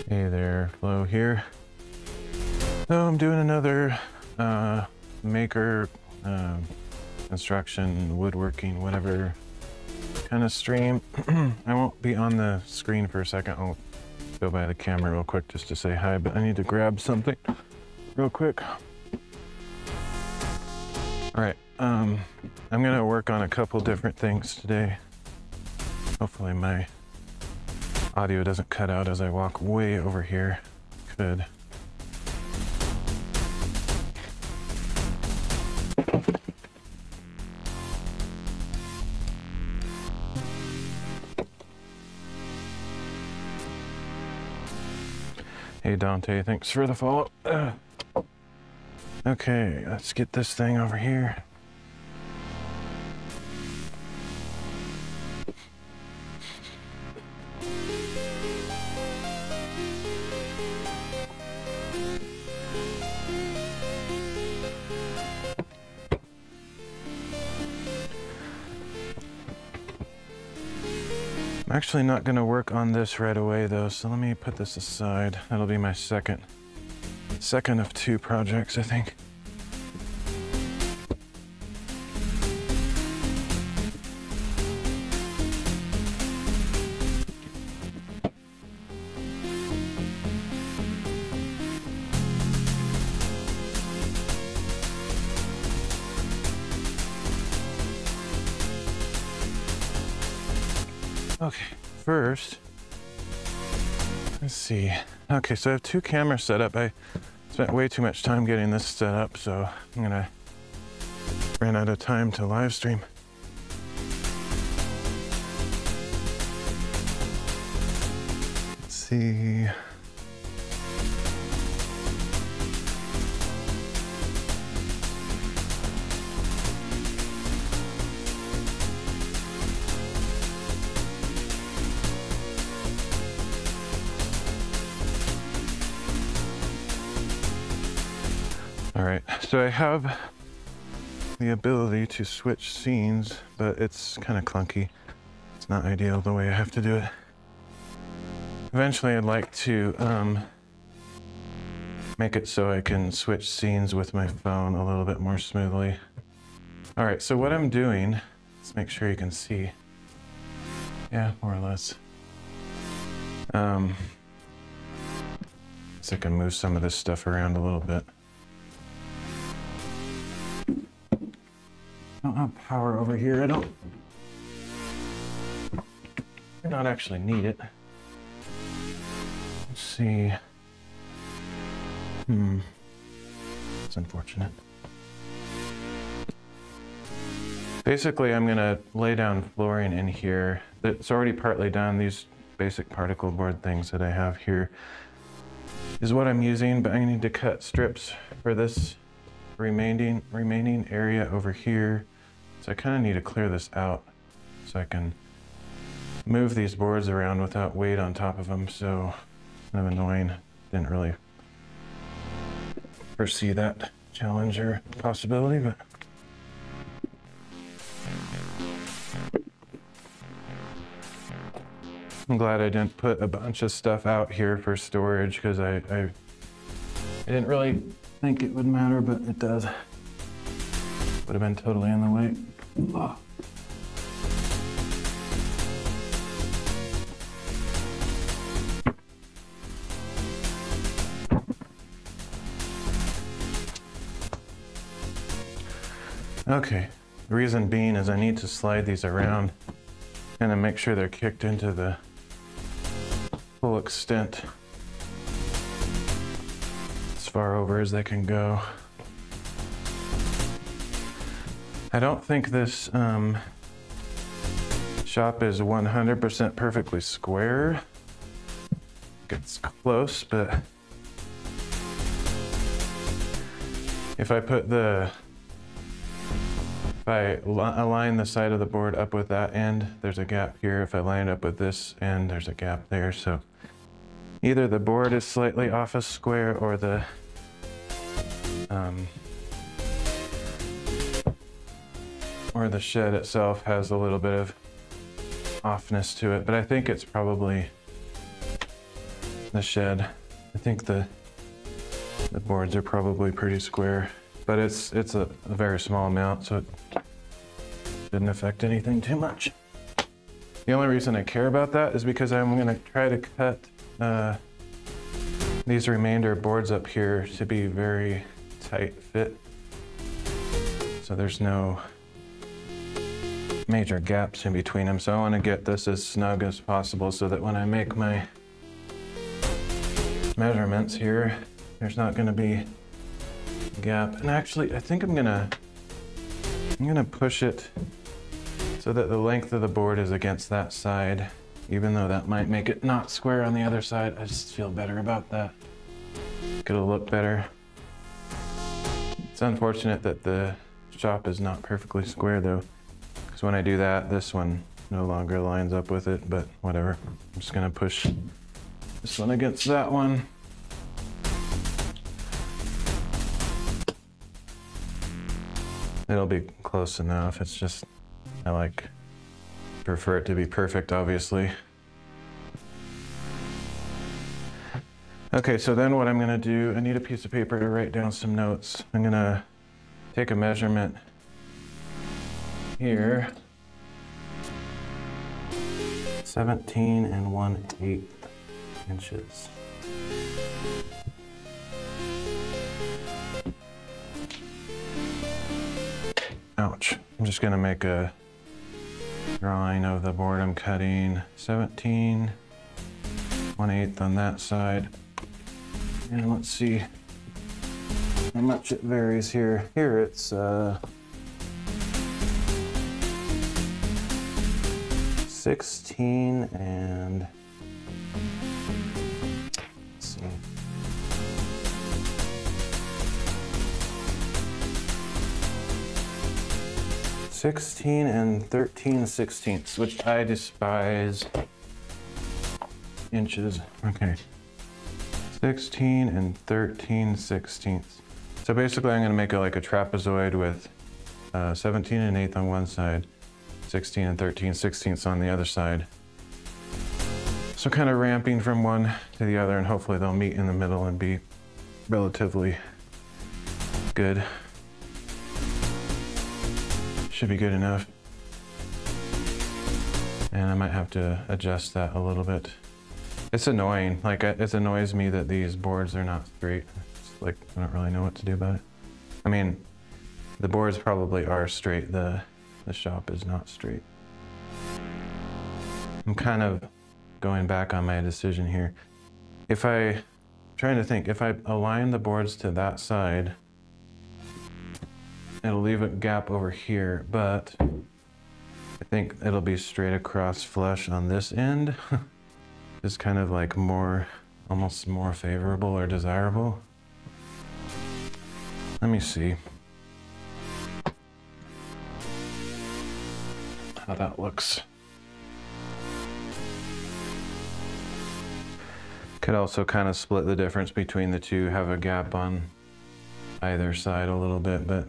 Hey there, Flo here. So I'm doing another maker, construction, woodworking, whatever kind of stream. I won't be on the screen for a second. I'll go by the camera real quick just to say hi, but I need to grab something real quick. All right, I'm gonna work on a couple different things today. Hopefully my audio doesn't cut out as I walk way over here. Could. Hey Dante, thanks for the follow. Okay, let's get this thing over here. I'm actually not going to work on this right away though, so let me put this aside. That'll be my second of two projects, I think. Okay, first, let's see. Okay, so I have two cameras set up. I spent way too much time getting this set up, so I'm gonna run out of time to live stream. Let's see. All right, so I have the ability to switch scenes, but it's kind of clunky. It's not ideal the way I have to do it. Eventually I'd like to make it so I can switch scenes with my phone a little bit more smoothly. All right, so what I'm doing, let's make sure you can see. Yeah, more or less. So I can move some of this stuff around a little bit. don't have power over here. I don't actually need it. Let's see. It's unfortunate. Basically, I'm gonna lay down flooring in here. It's already partly done. These basic particle board things that I have here is what I'm using, but I need to cut strips for this remaining area over here. So I kind of need to clear this out so I can move these boards around without weight on top of them. So kind of annoying. Didn't really foresee that challenge or possibility, but I'm glad I didn't put a bunch of stuff out here for storage, because I didn't really think it would matter, but it does. Would have been totally in the way. Oh. Okay, the reason being is I need to slide these around and make sure they're kicked into the full extent, as far over as they can go. I don't think this shop is 100% perfectly square. It's close, but if I align the side of the board up with that end, there's a gap here. If I line it up with this end, there's a gap there. So either the board is slightly off a square, or the shed itself has a little bit of offness to it. But I think it's probably the shed. I think the boards are probably pretty square, but it's a very small amount, so it didn't affect anything too much. The only reason I care about that is because I'm gonna try to cut these remainder boards up here to be very tight fit, so there's no major gaps in between them. So I want to get this as snug as possible so that when I make my measurements here, there's not going to be a gap. And actually, I think I'm gonna push it so that the length of the board is against that side, even though that might make it not square on the other side. I just feel better about that. It'll look better. It's unfortunate that the shop is not perfectly square though, because when I do that, this one no longer lines up with it, but whatever. I'm just gonna push this one against that one. It'll be close enough. It's just, I prefer it to be perfect, obviously. Okay, so then what I'm gonna do, I need a piece of paper to write down some notes. I'm gonna take a measurement here. 17 1/8 inches. Ouch. I'm just gonna make a drawing of the board I'm cutting. 17 1/8 on that side. And let's see how much it varies here. Here it's 16 and let's see. (16 13/16), which I despise inches. Okay. 16 13/16. So basically I'm gonna make like a trapezoid with 17 1/8 on one side, 16 13/16 on the other side. So kind of ramping from one to the other, and hopefully they'll meet in the middle and be relatively good. Should be good enough. And I might have to adjust that a little bit. It's annoying, it annoys me that these boards are not straight. It's like, I don't really know what to do about it. I mean, The boards probably are straight, the shop is not straight. I'm kind of going back on my decision here. Trying to think, if I align the boards to that side, it'll leave a gap over here, but I think it'll be straight across flush on this end. It's kind of like almost more favorable or desirable. Let me see how that looks. Could also kind of split the difference between the two, have a gap on either side a little bit, but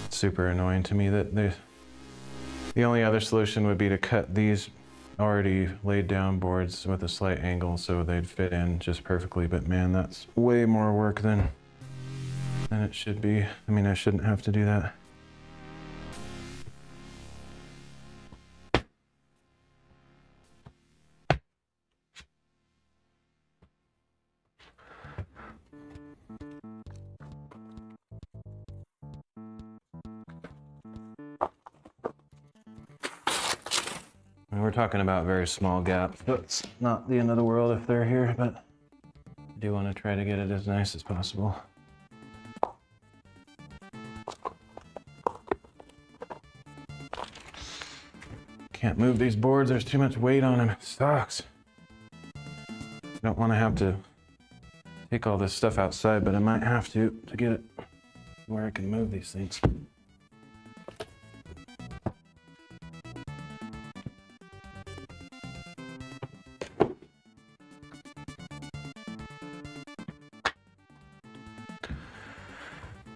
it's super annoying to me that the only other solution would be to cut these already laid down boards with a slight angle so they'd fit in just perfectly, but man, that's way more work than it should be. I mean, I shouldn't have to do that. We're talking about very small gaps, but it's not the end of the world if they're here, but I do want to try to get it as nice as possible. Can't move these boards, there's too much weight on them, it sucks. Don't want to have to take all this stuff outside, but I might have to get it where I can move these things.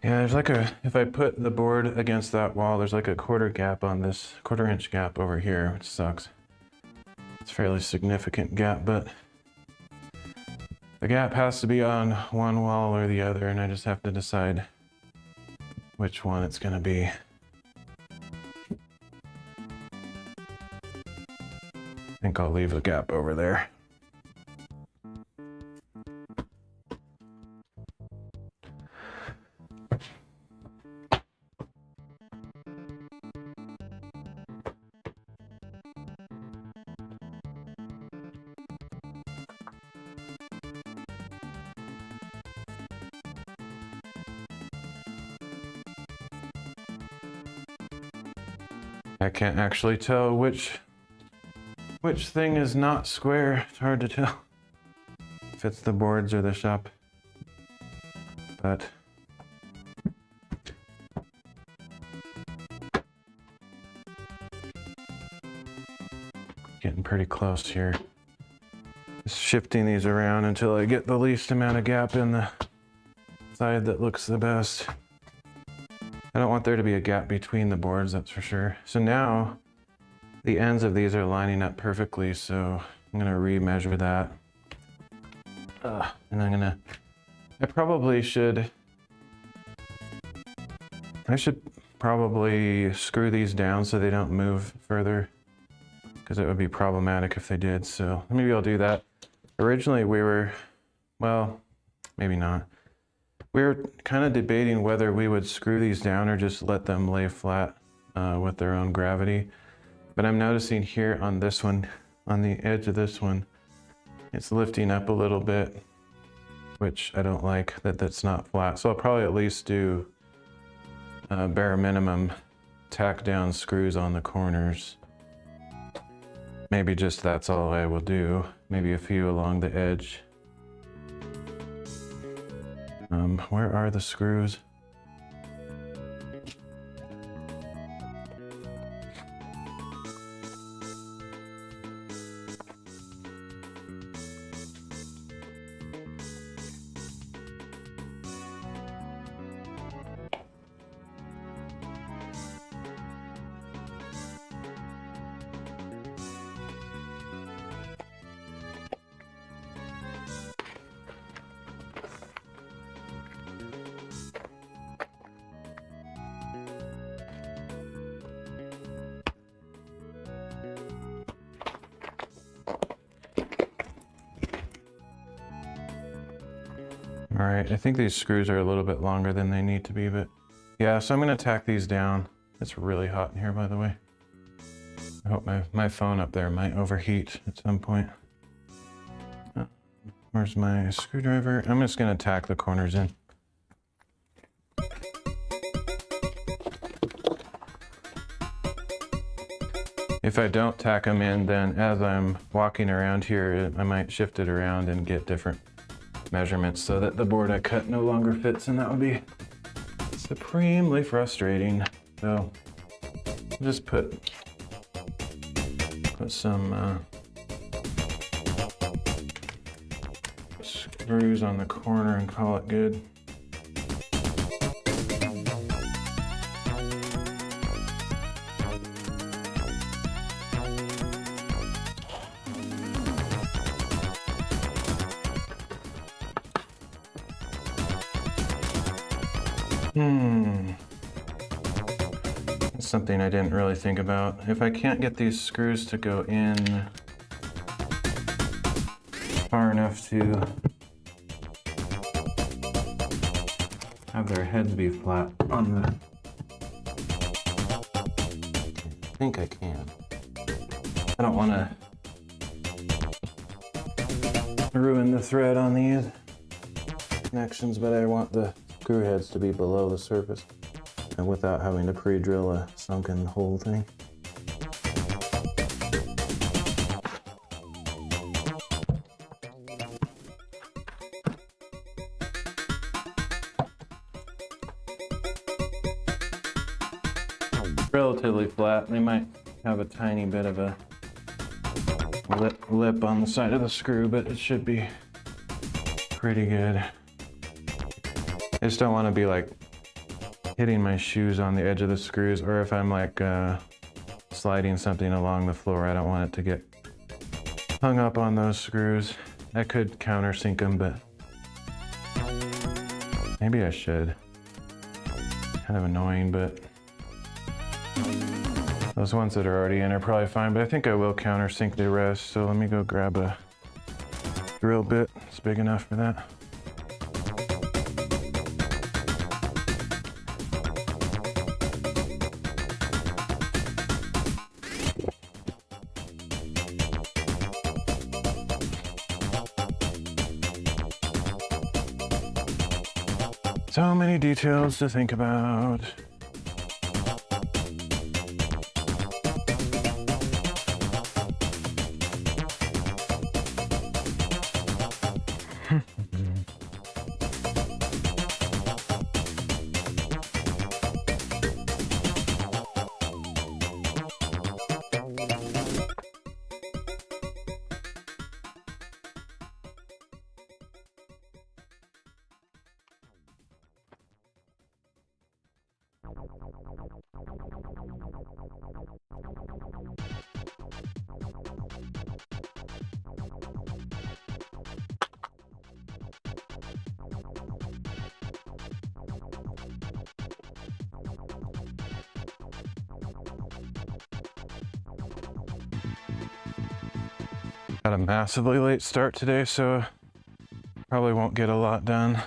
Yeah, there's like if I put the board against that wall, there's like a quarter inch gap over here, which sucks. It's a fairly significant gap, but the gap has to be on one wall or the other, and I just have to decide which one it's gonna be. I think I'll leave a gap over there. I can't actually tell which thing is not square. It's hard to tell if it's the boards or the shop, but getting pretty close here. Just shifting these around until I get the least amount of gap in the side that looks the best. I don't want there to be a gap between the boards, that's for sure. So now the ends of these are lining up perfectly, so I'm gonna re-measure that. And I should probably screw these down so they don't move further, because it would be problematic if they did, so maybe I'll do that. Originally well, maybe not. We were kind of debating whether we would screw these down or just let them lay flat with their own gravity. But I'm noticing here on this one, on the edge of this one, it's lifting up a little bit, which I don't like, that's not flat. So I'll probably at least do bare minimum tack down screws on the corners. Maybe just that's all I will do. Maybe a few along the edge. Where are the screws? All right, I think these screws are a little bit longer than they need to be, but Yeah, so I'm gonna tack these down. It's really hot in here, by the way. I hope my phone up there might overheat at some point. Where's my screwdriver? I'm just gonna tack the corners in. If I don't tack them in, then as I'm walking around here, I might shift it around and get different measurements so that the board I cut no longer fits, and that would be supremely frustrating. So just put some screws on the corner and call it good. That's something I didn't really think about. If I can't get these screws to go in far enough to have their heads be flat on the... I think I can. I don't want to ruin the thread on these connections, but I want the screw heads to be below the surface and without having to pre-drill a sunken hole thing. Relatively flat. They might have a tiny bit of a lip on the side of the screw, but it should be pretty good. I just don't want to be like hitting my shoes on the edge of the screws, or if I'm like sliding something along the floor, I don't want it to get hung up on those screws. I could countersink them, but maybe I should. Kind of annoying, but those ones that are already in are probably fine, but I think I will countersink the rest. So let me go grab a drill bit. It's big enough for that. So many details to think about. Got a massively late start today, so probably won't get a lot done.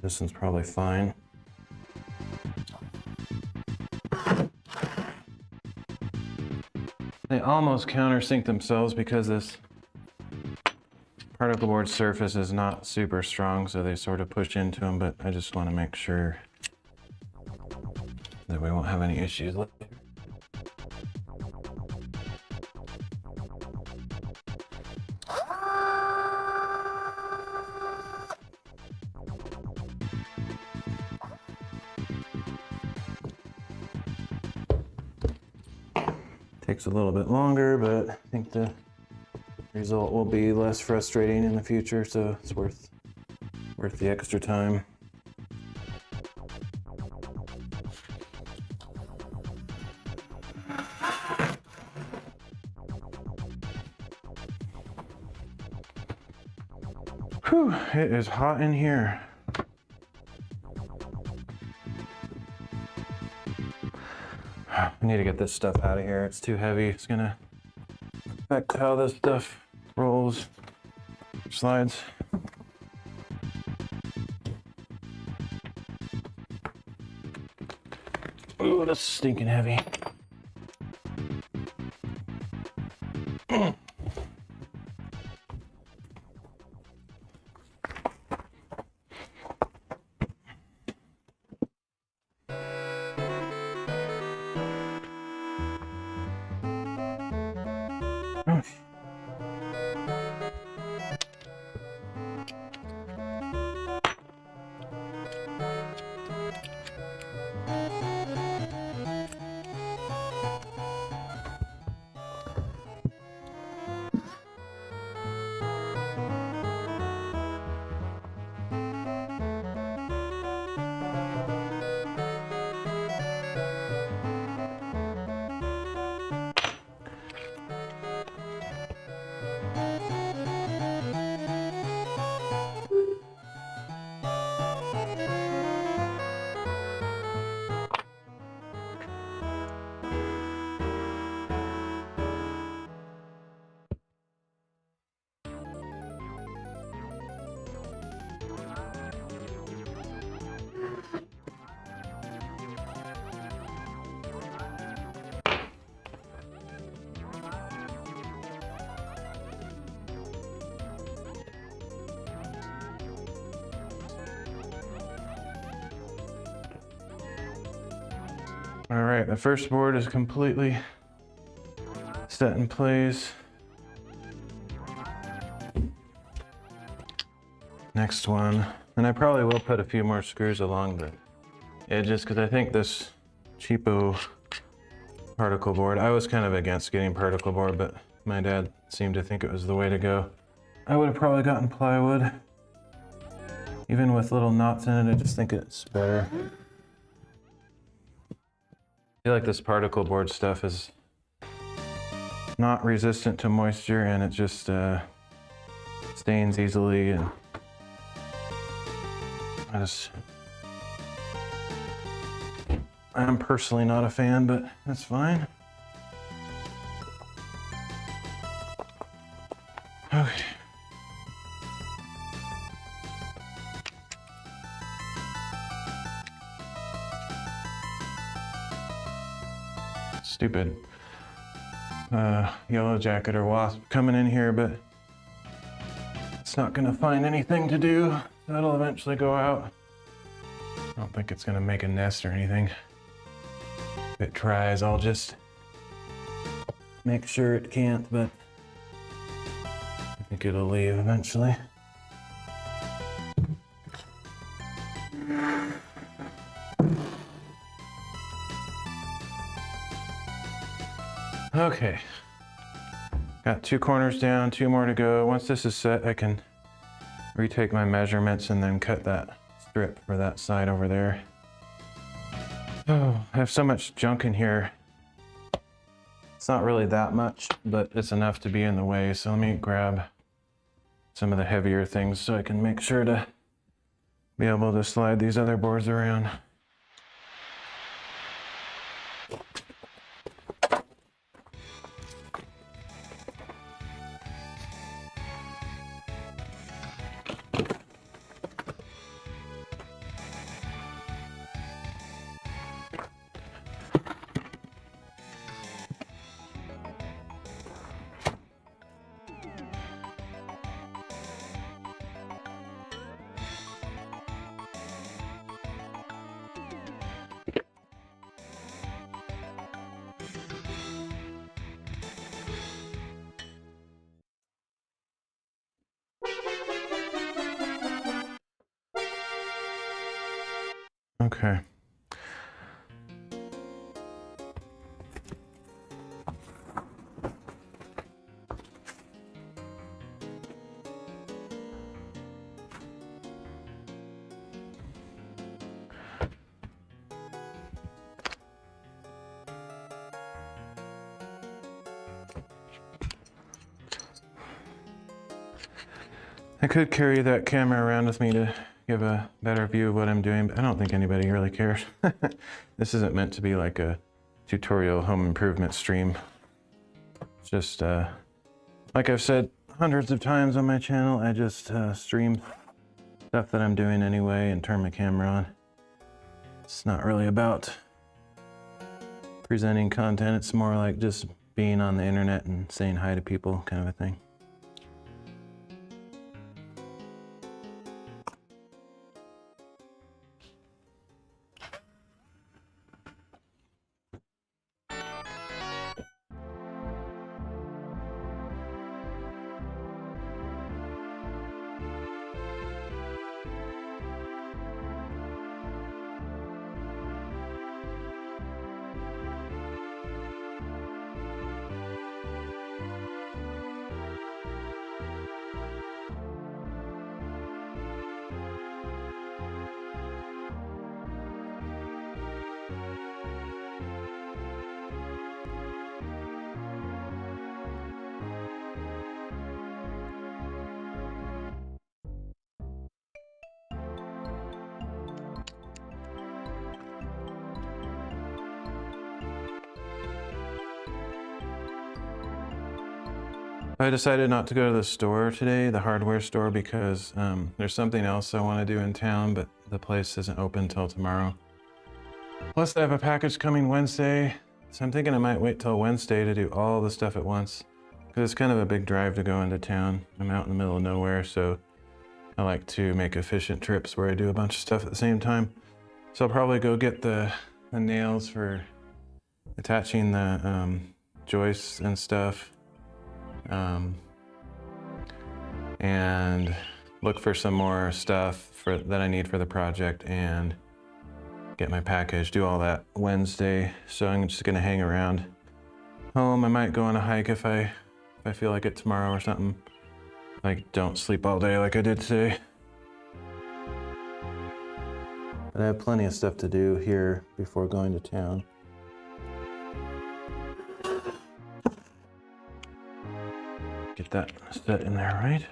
This one's probably fine. They almost countersink themselves because this particle board surface is not super strong, so they sort of push into them, but I just want to make sure that we won't have any issues later. Takes a little bit longer, but I think the result will be less frustrating in the future, so it's worth Worth the extra time. Whew, it is hot in here. I need to get this stuff out of here. It's too heavy. It's gonna affect how this stuff rolls, slides. Ooh, that's stinking heavy. All right, the first board is completely set in place. Next one, and I probably will put a few more screws along the edges because I think this cheapo particle board, I was kind of against getting particle board, but my dad seemed to think it was the way to go. I would have probably gotten plywood. Even with little knots in it, I just think it's better. I feel like this particle board stuff is not resistant to moisture and it just stains easily, and I'm personally not a fan, but that's fine. Okay. Stupid yellow jacket or wasp coming in here, but it's not gonna find anything to do. That'll eventually go out. I don't think it's gonna make a nest or anything. If it tries, I'll just make sure it can't, but I think it'll leave eventually. Okay, got 2 corners down, 2 more to go. Once this is set, I can retake my measurements and then cut that strip for that side over there. Oh, I have so much junk in here. It's not really that much, but it's enough to be in the way. So let me grab some of the heavier things so I can make sure to be able to slide these other boards around. Okay. I could carry that camera around with me to give a better view of what I'm doing, but I don't think anybody really cares. This isn't meant to be like a tutorial home improvement stream. It's just, like I've said hundreds of times on my channel, I just stream stuff that I'm doing anyway and turn my camera on. It's not really about presenting content, it's more like just being on the internet and saying hi to people, kind of a thing. I decided not to go to the store today, the hardware store, because there's something else I want to do in town, but the place isn't open till tomorrow. Plus I have a package coming Wednesday, so I'm thinking I might wait till Wednesday to do all the stuff at once, because it's kind of a big drive to go into town. I'm out in the middle of nowhere, so I like to make efficient trips where I do a bunch of stuff at the same time. So I'll probably go get the nails for attaching the joists and stuff. And look for some more stuff that I need for the project and get my package, do all that Wednesday. So I'm just gonna hang around home. I might go on a hike if I feel like it tomorrow or something. Like, don't sleep all day like I did today. But I have plenty of stuff to do here before going to town. Get that set in there, right?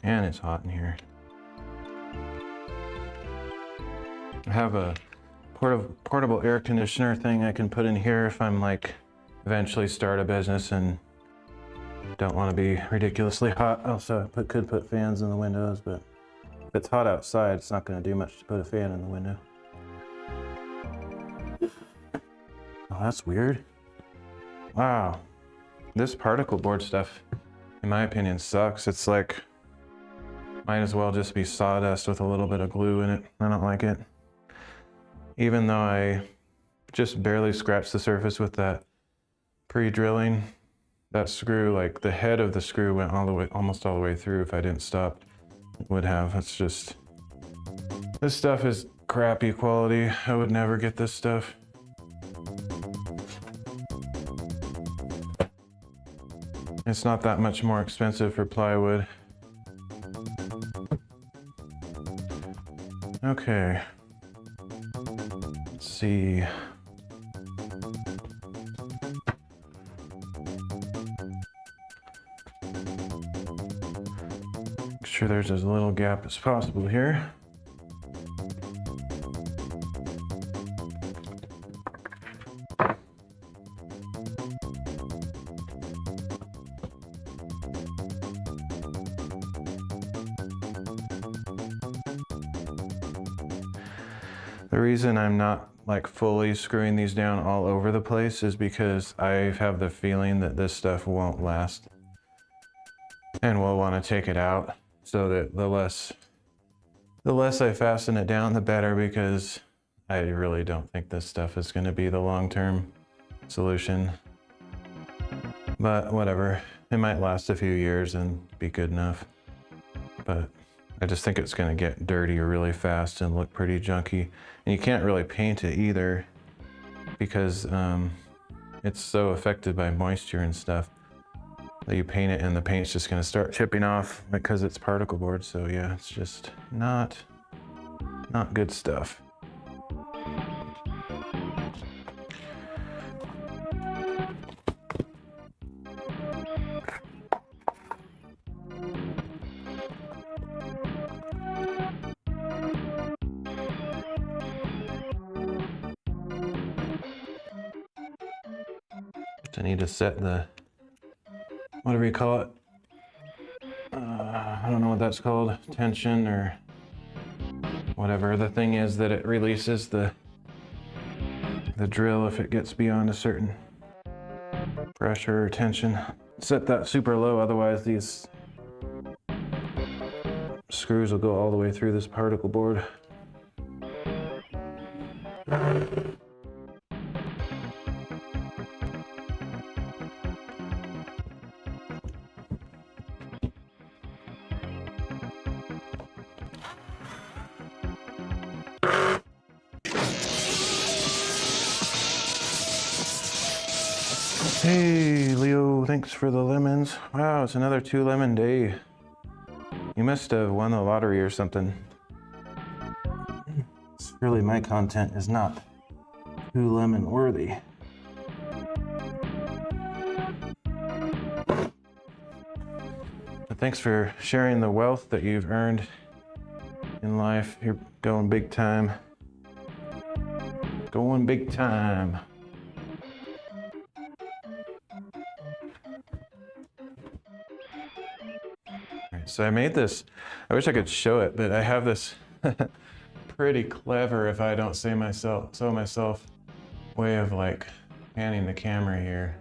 And it's hot in here. I have a portable air conditioner thing I can put in here if I'm like eventually start a business and don't want to be ridiculously hot. Also, I could put fans in the windows, but if it's hot outside, it's not going to do much to put a fan in the window. Oh, that's weird. Wow. This particle board stuff, in my opinion, sucks. It's like, might as well just be sawdust with a little bit of glue in it. I don't like it. Even though I just barely scratched the surface with that pre-drilling, that screw, like the head of the screw went all the way, almost all the way through. If I didn't stop, it would have. It's just, this stuff is crappy quality. I would never get this stuff. It's not that much more expensive for plywood. Okay. Let's see. Make sure there's as little gap as possible here. The reason I'm not like fully screwing these down all over the place is because I have the feeling that this stuff won't last. And we'll want to take it out so that the less I fasten it down, the better, because I really don't think this stuff is going to be the long-term solution. But whatever, it might last a few years and be good enough. But I just think it's going to get dirty really fast and look pretty junky. And you can't really paint it either because it's so affected by moisture and stuff that you paint it and the paint's just going to start chipping off because it's particle board. So yeah, it's just not good stuff. I need to set the, whatever you call it. I don't know what that's called, tension or whatever. The thing is that it releases the drill if it gets beyond a certain pressure or tension. Set that super low, otherwise these screws will go all the way through this particle board. Hey, Leo, thanks for the lemons. Wow, it's another 2 lemon day. You must have won the lottery or something. Really, my content is not 2 lemon worthy. But thanks for sharing the wealth that you've earned in life. You're going big time. Going big time. So I made this, I wish I could show it, but I have this pretty clever, if I don't say myself, way of like panning the camera here.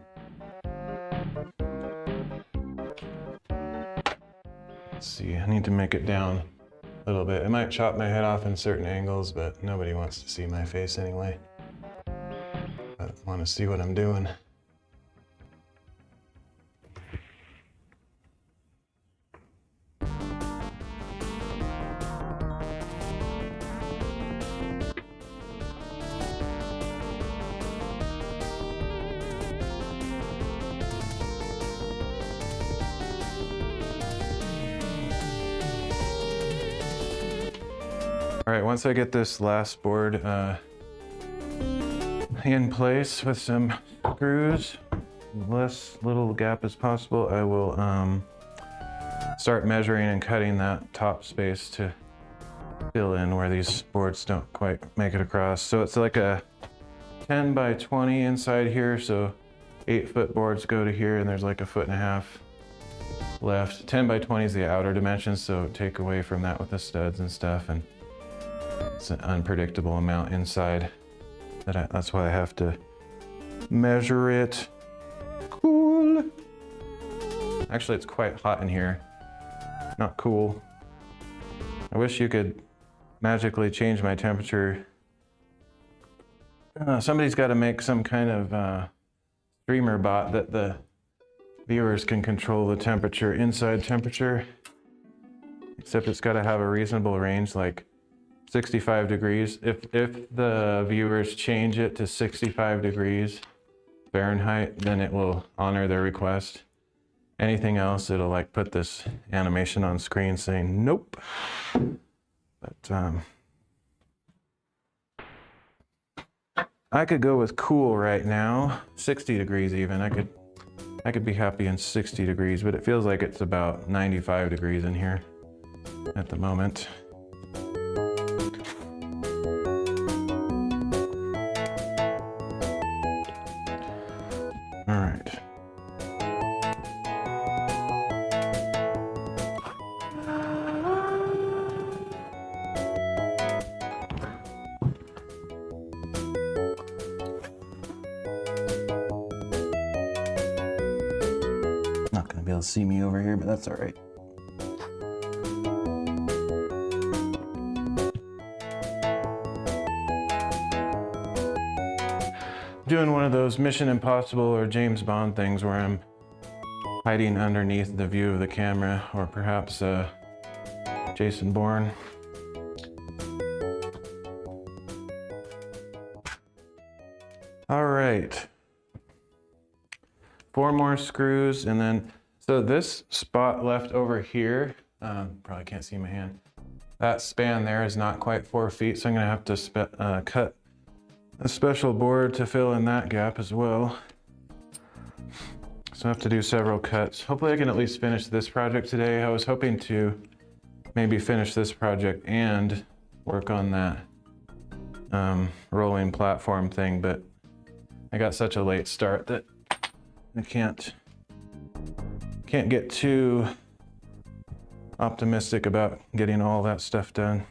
Let's see, I need to make it down a little bit. It might chop my head off in certain angles, but nobody wants to see my face anyway. But I want to see what I'm doing. All right, once I get this last board in place with some screws, less little gap as possible, I will start measuring and cutting that top space to fill in where these boards don't quite make it across. So it's like a 10 by 20 inside here, so 8-foot boards go to here, and there's like 1.5 feet left. 10 by 20 is the outer dimensions, so take away from that with the studs and stuff, and it's an unpredictable amount inside. That's why I have to measure it. Cool. Actually, it's quite hot in here. Not cool. I wish you could magically change my temperature. Somebody's got to make some kind of streamer bot that the viewers can control the temperature, inside temperature. Except it's got to have a reasonable range, like 65 degrees. If the viewers change it to 65 degrees Fahrenheit, then it will honor their request. Anything else, it'll like put this animation on screen saying nope. But I could go with cool right now, 60 degrees even. I could be happy in 60 degrees, but it feels like it's about 95 degrees in here at the moment. All right. Not gonna be able to see me over here, but that's all right. Doing one of those Mission Impossible or James Bond things where I'm hiding underneath the view of the camera, or perhaps Jason Bourne. All right. 4 more screws, and then, so this spot left over here, probably can't see my hand, that span there is not quite 4 feet, so I'm gonna have to cut a special board to fill in that gap as well. So I have to do several cuts. Hopefully I can at least finish this project today. I was hoping to maybe finish this project and work on that rolling platform thing, but I got such a late start that I can't get too optimistic about getting all that stuff done.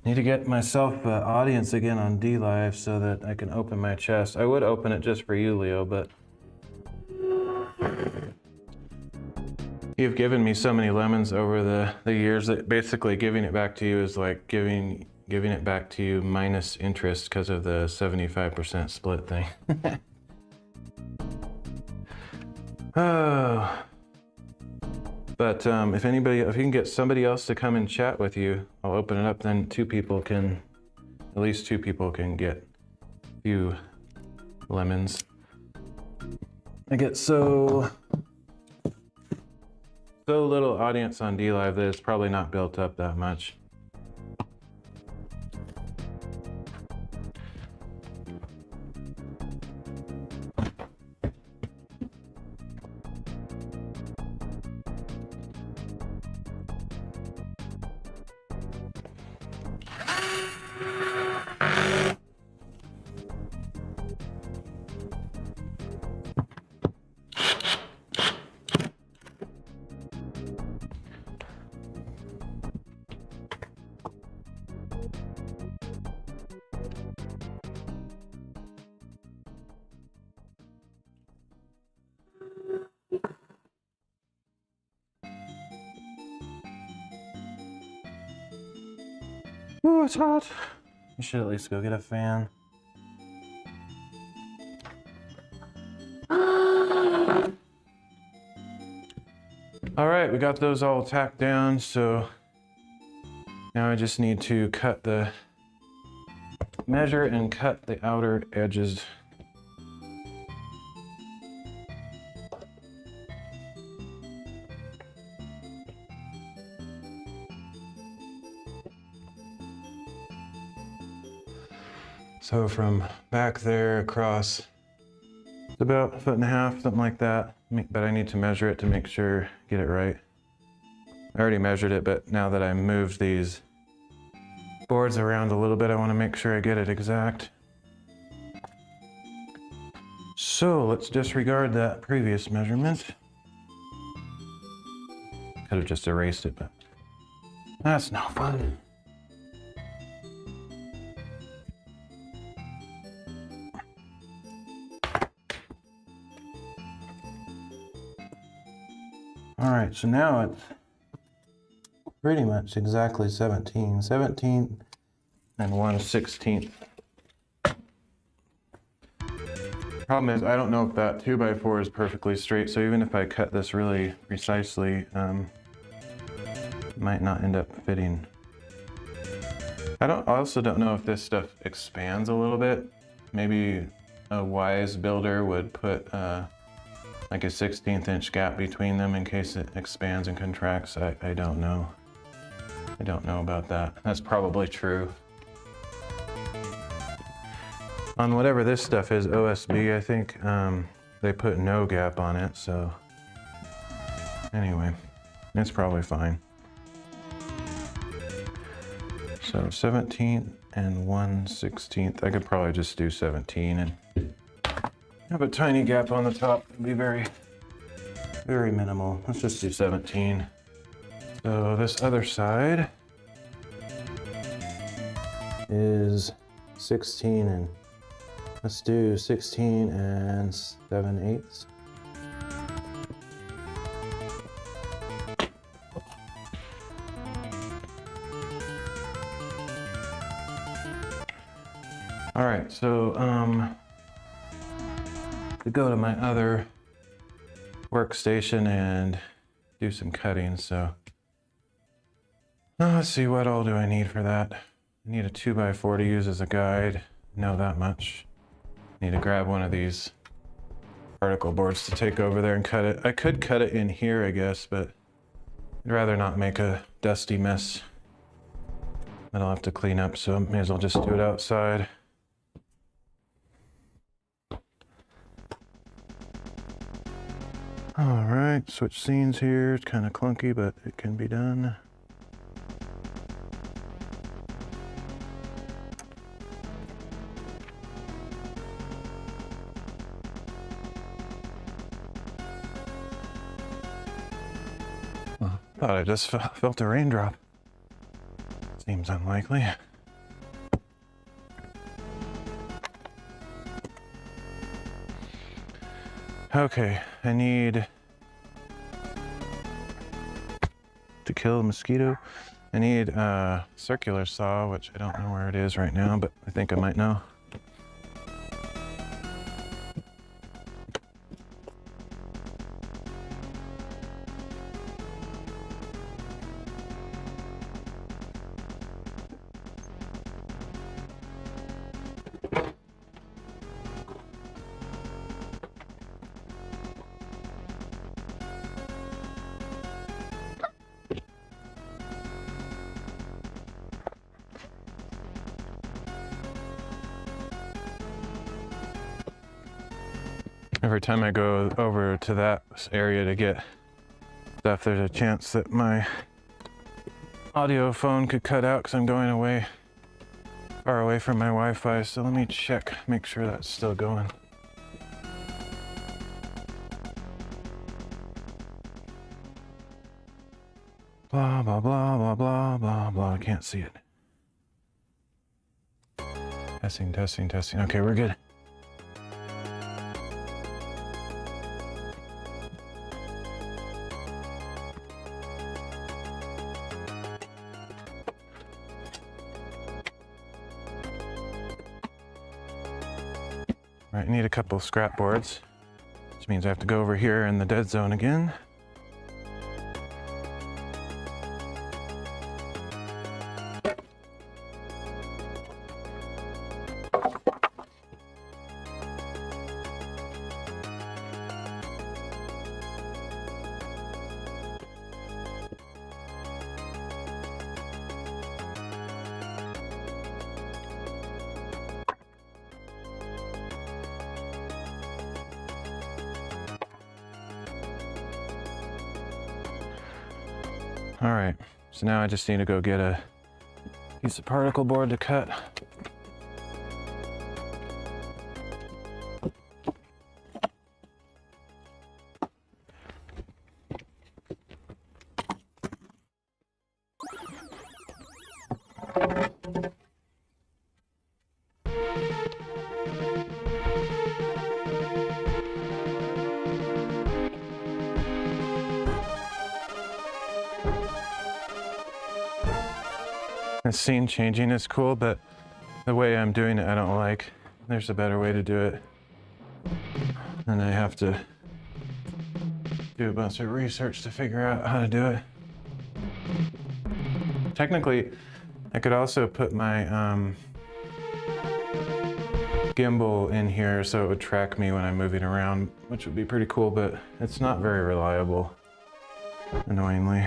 Need to get myself an audience again on D-Live so that I can open my chest. I would open it just for you, Leo, but you've given me so many lemons over the years that basically giving it back to you is like giving it back to you minus interest because of the 75% split thing. Oh. But if you can get somebody else to come and chat with you, I'll open it up, then at least two people can get a few lemons. I get so little audience on D-Live that it's probably not built up that much. Ooh, it's hot. You should at least go get a fan. All right, we got those all tacked down, so now I just need to measure and cut the outer edges. So from back there across, it's about 1.5 feet, something like that. But I need to measure it to make sure, get it right. I already measured it, but now that I moved these boards around a little bit, I want to make sure I get it exact. So let's disregard that previous measurement. Could have just erased it, but that's no fun. All right, so now it's pretty much exactly 17 and 1/16. Problem is, I don't know if that 2x4 is perfectly straight, so even if I cut this really precisely, it might not end up fitting. I also don't know if this stuff expands a little bit. Maybe a wise builder would put like a 1/16 inch gap between them in case it expands and contracts. I don't know. I don't know about that. That's probably true. On whatever this stuff is, OSB, I think, they put no gap on it, so anyway, it's probably fine. So 17 and 1/16. I could probably just do 17 and have a tiny gap on the top. It'd be very, very minimal. Let's just do 17. So this other side is 16 and let's do 16 and 7/8. All right, so to go to my other workstation and do some cutting, so let's see, what all do I need for that? I need a 2x4 to use as a guide. Know that much. Need to grab one of these particle boards to take over there and cut it. I could cut it in here, I guess, but I'd rather not make a dusty mess that I'll have to clean up, so I may as well just do it outside. All right, switch scenes here. It's kind of clunky, but it can be done. Well, thought I just felt a raindrop. Seems unlikely. Okay, I need to kill a mosquito. I need a circular saw, which I don't know where it is right now, but I think I might know. Every time I go over to that area to get stuff, there's a chance that my audio phone could cut out because I'm going away far away from my Wi-Fi. So let me check, make sure that's still going. Blah, blah, blah, blah, blah, blah, blah. I can't see it. Testing, testing, testing. Okay, we're good. Right, I need a couple of scrap boards, which means I have to go over here in the dead zone again. All right, so now I just need to go get a piece of particle board to cut. The scene changing is cool, but the way I'm doing it I don't like. There's a better way to do it. And I have to do a bunch of research to figure out how to do it. Technically, I could also put my gimbal in here so it would track me when I'm moving around, which would be pretty cool, but it's not very reliable, annoyingly.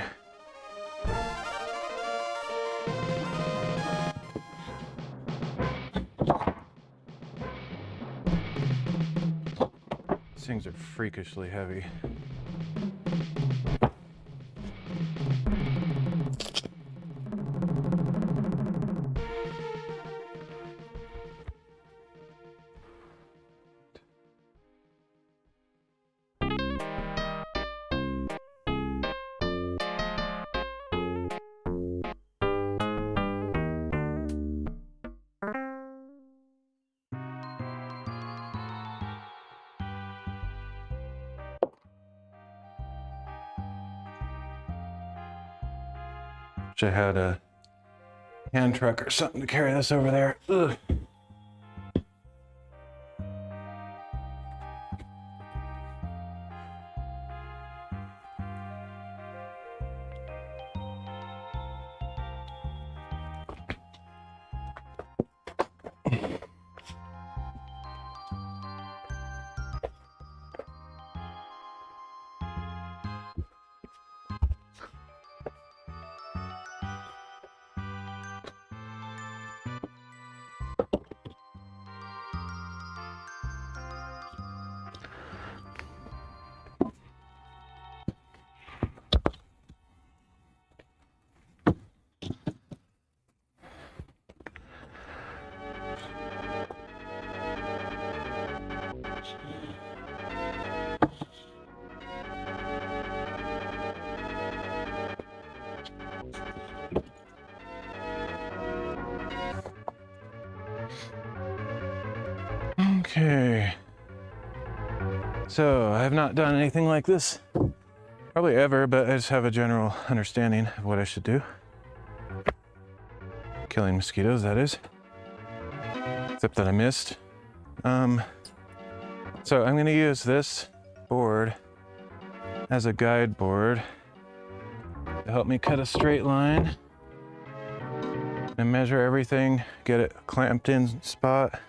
These things are freakishly heavy. Wish I had a hand truck or something to carry this over there. Ugh. So I have not done anything like this probably ever, but I just have a general understanding of what I should do. Killing mosquitoes, that is. Except that I missed. So I'm gonna use this board as a guide board to help me cut a straight line and measure everything, get it clamped in spot,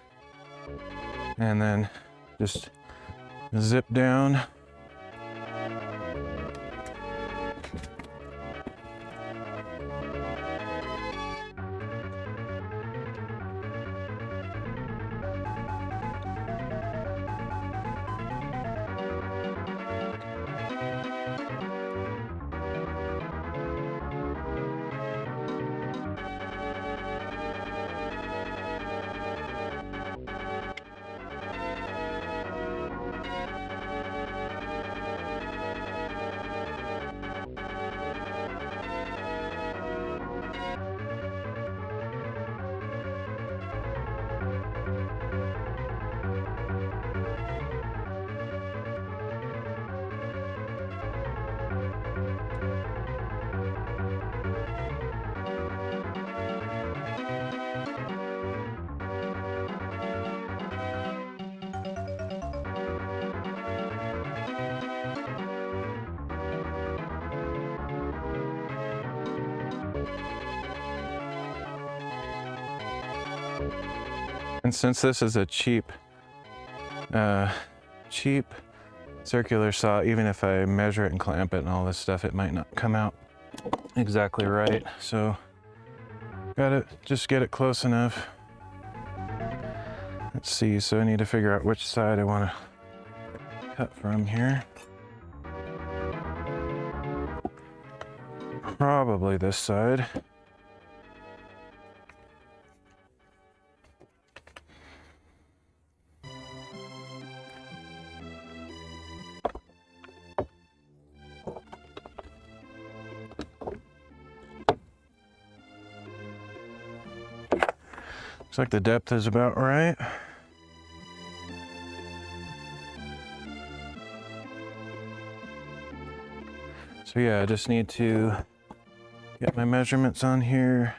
and then just zip down. And since this is a cheap circular saw, even if I measure it and clamp it and all this stuff, it might not come out exactly right. So gotta just get it close enough. Let's see, so I need to figure out which side I want to cut from here. Probably this side. Looks like the depth is about right. So yeah, I just need to get my measurements on here.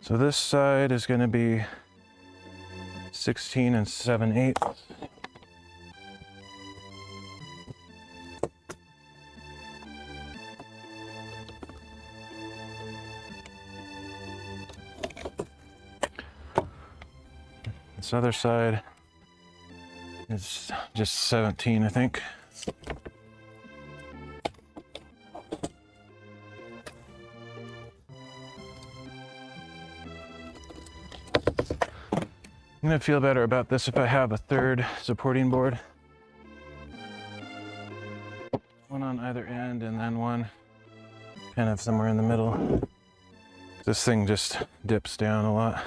So this side is going to be 16 7/8. This other side is just 17, I think. I'm gonna feel better about this if I have a third supporting board. One on either end and then one kind of somewhere in the middle. This thing just dips down a lot.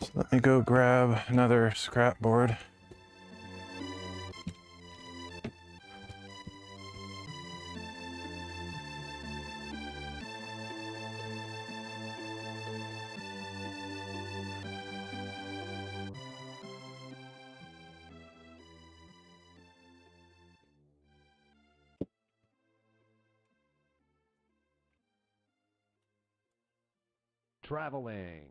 So let me go grab another scrap board. Traveling.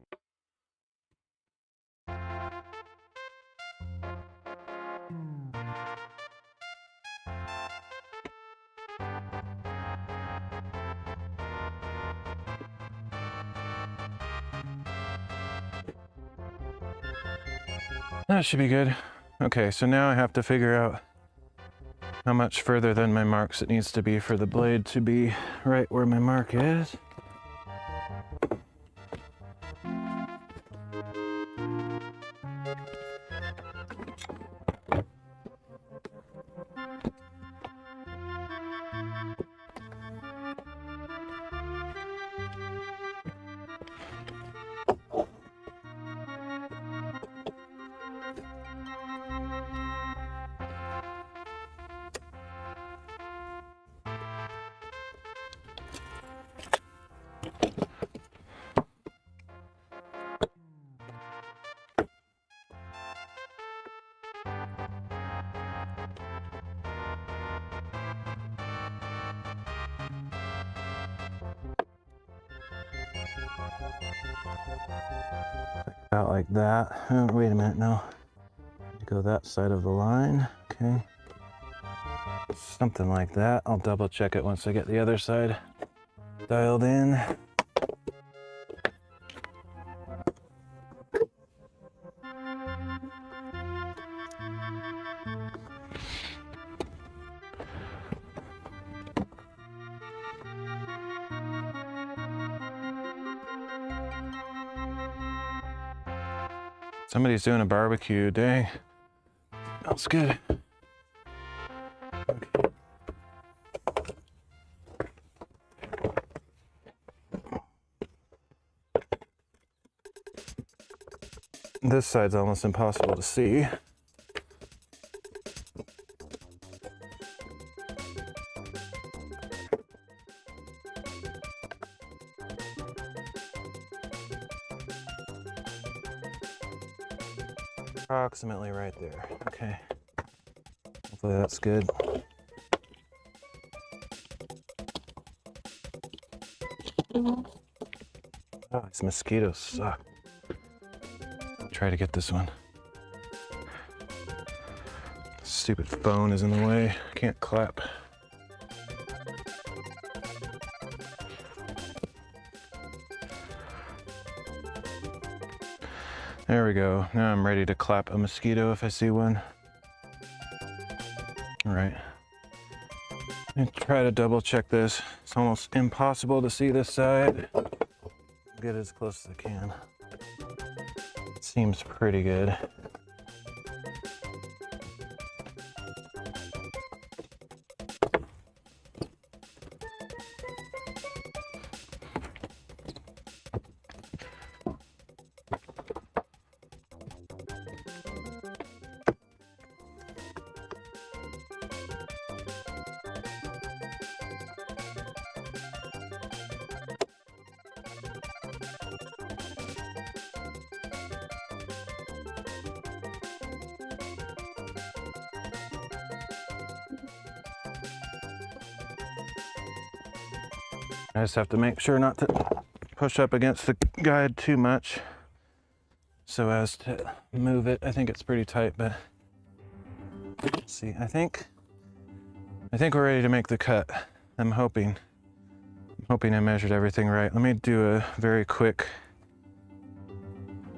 That should be good. Okay, so now I have to figure out how much further than my marks it needs to be for the blade to be right where my mark is. about like that. Oh, wait a minute, no. Go that side of the line, okay. Something like that. I'll double check it once I get the other side dialed in. Somebody's doing a barbecue, dang. Smells good. Okay. This side's almost impossible to see. Approximately right there. Okay. Hopefully that's good. Oh, these mosquitoes suck. Try to get this one. Stupid phone is in the way. Can't clap. There we go. Now I'm ready to clap a mosquito if I see one. All right. And try to double check this. It's almost impossible to see this side. Get as close as I can. Seems pretty good. I just have to make sure not to push up against the guide too much so as to move it. I think it's pretty tight, but let's see. I think we're ready to make the cut. I'm hoping I measured everything right. Let me do a very quick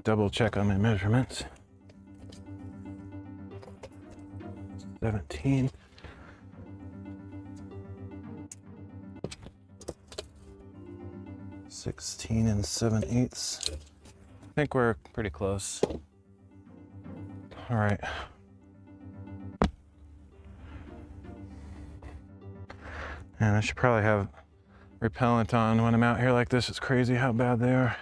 double check on my measurements. 17. 16 and 7/8. I think we're pretty close. All right. And I should probably have repellent on when I'm out here like this. It's crazy how bad they are.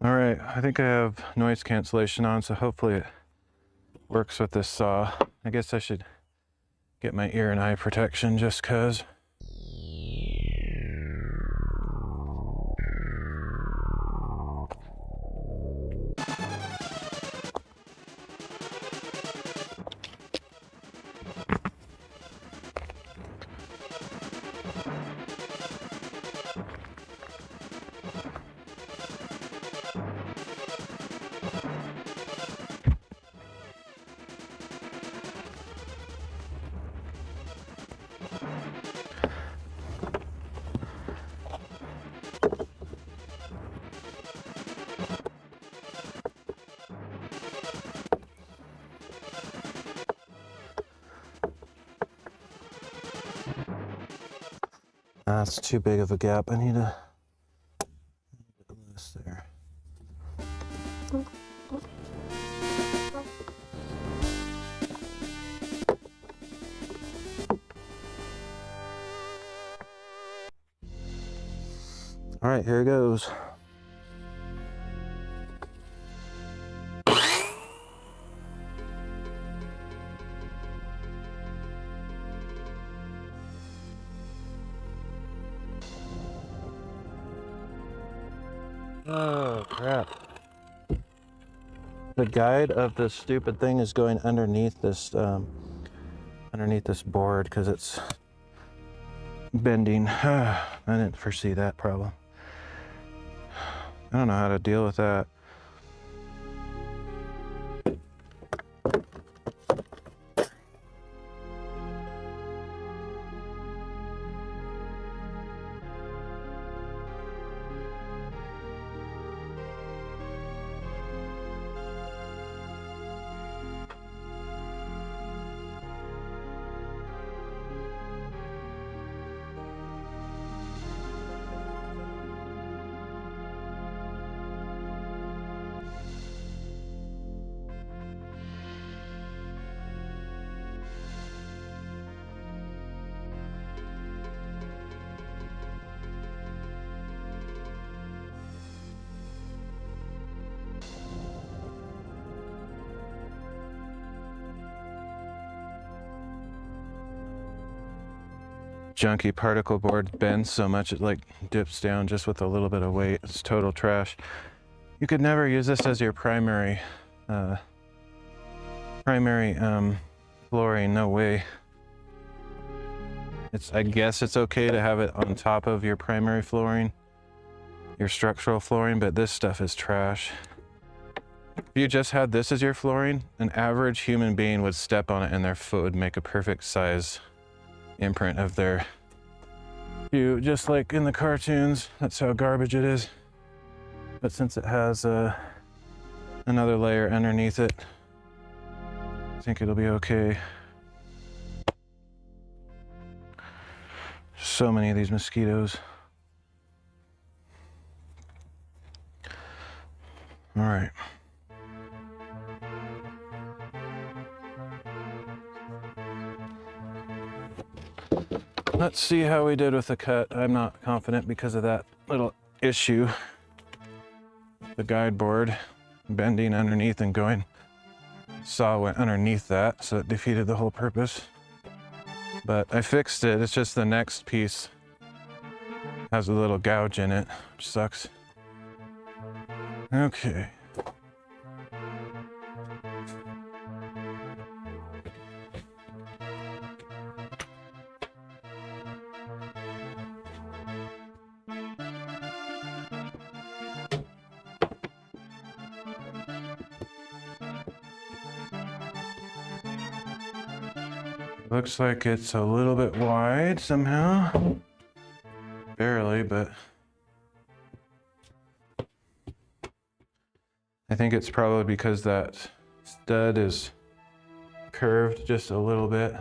All right, I think I have noise cancellation on, so hopefully it works with this saw. I guess I should get my ear and eye protection just 'cause. That's too big of a gap. I need a less there. All right, here it goes. Oh, crap. The guide of this stupid thing is going underneath this board because it's bending. I didn't foresee that problem. I don't know how to deal with that. Junky particle board bends so much it like dips down just with a little bit of weight. It's total trash. You could never use this as your primary flooring. No way. I guess it's okay to have it on top of your primary flooring, your structural flooring, but this stuff is trash. If you just had this as your flooring, an average human being would step on it and their foot would make a perfect size imprint of their shoe, just like in the cartoons. That's how garbage it is. But since it has another layer underneath it, I think it'll be okay. So many of these mosquitoes. All right. Let's see how we did with the cut. I'm not confident because of that little issue. The guide board bending underneath and going. Saw went underneath that, so it defeated the whole purpose. But I fixed it. It's just the next piece has a little gouge in it, which sucks. Okay. Looks like it's a little bit wide somehow. Barely, but I think it's probably because that stud is curved just a little bit.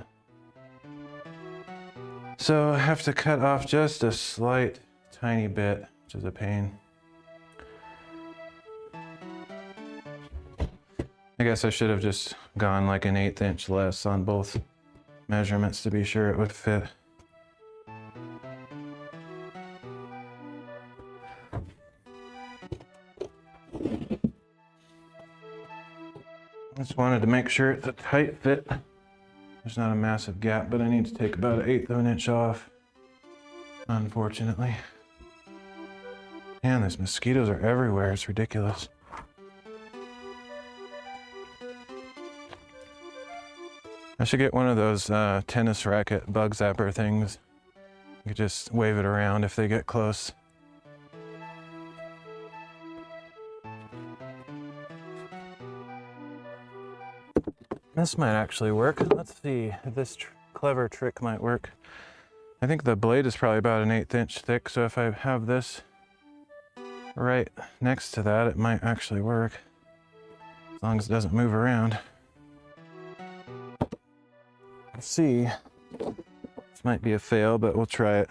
So I have to cut off just a slight tiny bit, which is a pain. I guess I should have just gone like an 1/8 inch less on both measurements to be sure it would fit. Just wanted to make sure it's a tight fit. There's not a massive gap, but I need to take about 1/8 of an inch off, unfortunately. Man, these mosquitoes are everywhere. It's ridiculous. I should get one of those tennis racket bug zapper things. You could just wave it around if they get close. This might actually work. Let's see if this clever trick might work. I think the blade is probably about an 1/8 inch thick, so if I have this right next to that, it might actually work. As long as it doesn't move around. Let's see. This might be a fail, but we'll try it.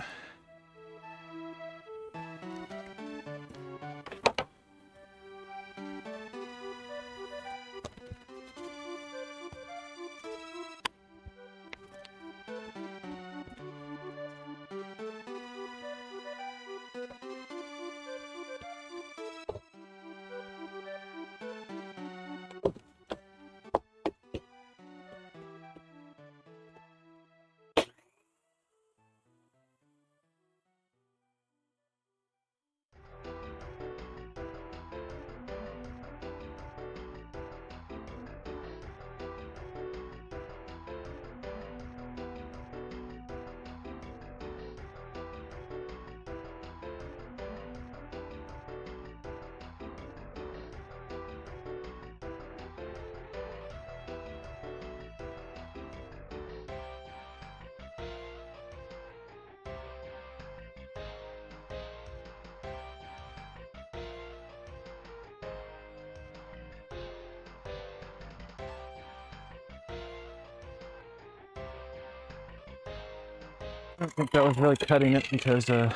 don't think that was really cutting it because it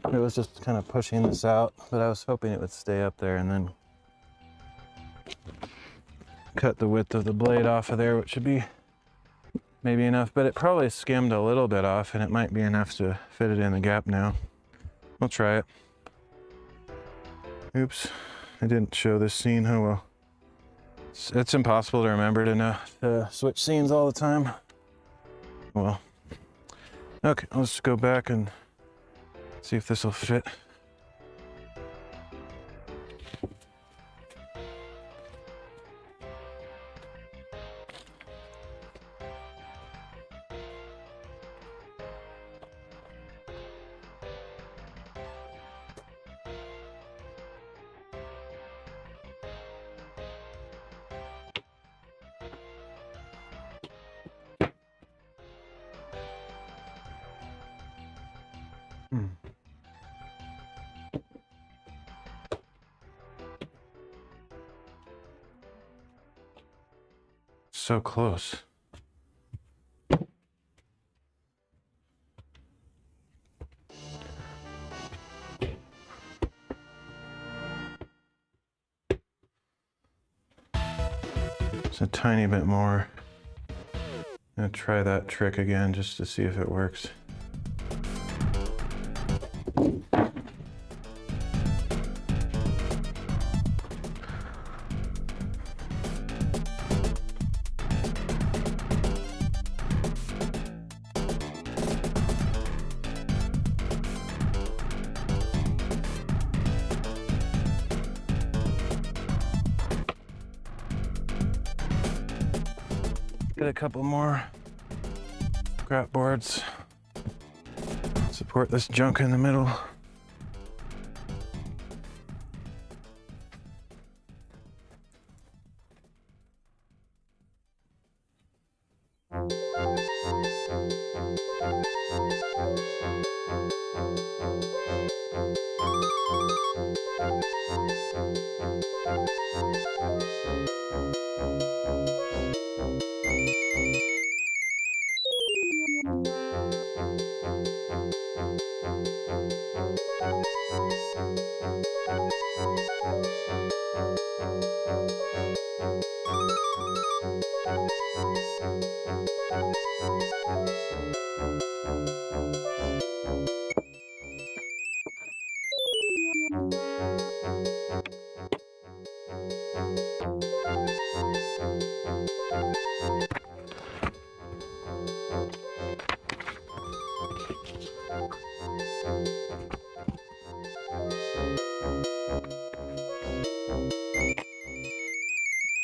was just kind of pushing this out, but I was hoping it would stay up there and then cut the width of the blade off of there, which should be maybe enough, but it probably skimmed a little bit off and it might be enough to fit it in the gap now. We'll try it. Oops, I didn't show this scene. Oh well. It's impossible to remember to switch scenes all the time. Well, okay, let's go back and see if this will fit. So close. Just a tiny bit more. I'm gonna try that trick again just to see if it works. Get a couple more scrap boards. Support this junk in the middle.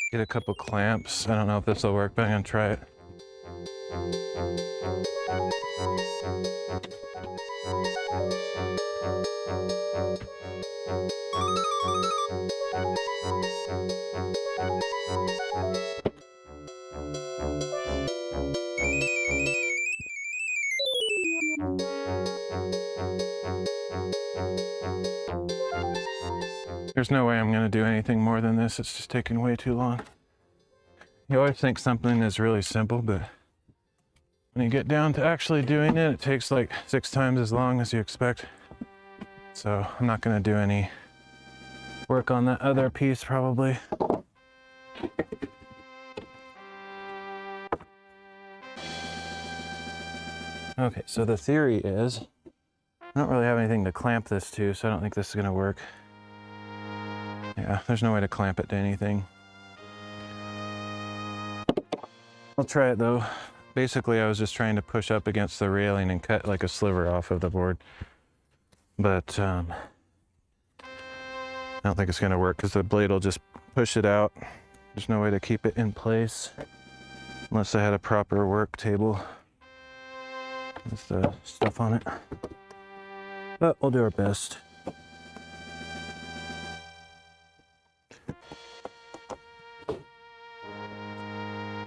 Get a couple clamps. I don't know if this will work, but I'm gonna try it. There's no way I'm gonna do anything more than this. It's just taking way too long. You always think something is really simple, but when you get down to actually doing it, it takes like 6 times as long as you expect. So I'm not gonna do any work on that other piece probably. Okay, so the theory is, I don't really have anything to clamp this to, so I don't think this is gonna work. Yeah, there's no way to clamp it to anything. I'll try it though. Basically, I was just trying to push up against the railing and cut like a sliver off of the board. But I don't think it's gonna work because the blade will just push it out. There's no way to keep it in place unless I had a proper work table with the stuff on it. But we'll do our best.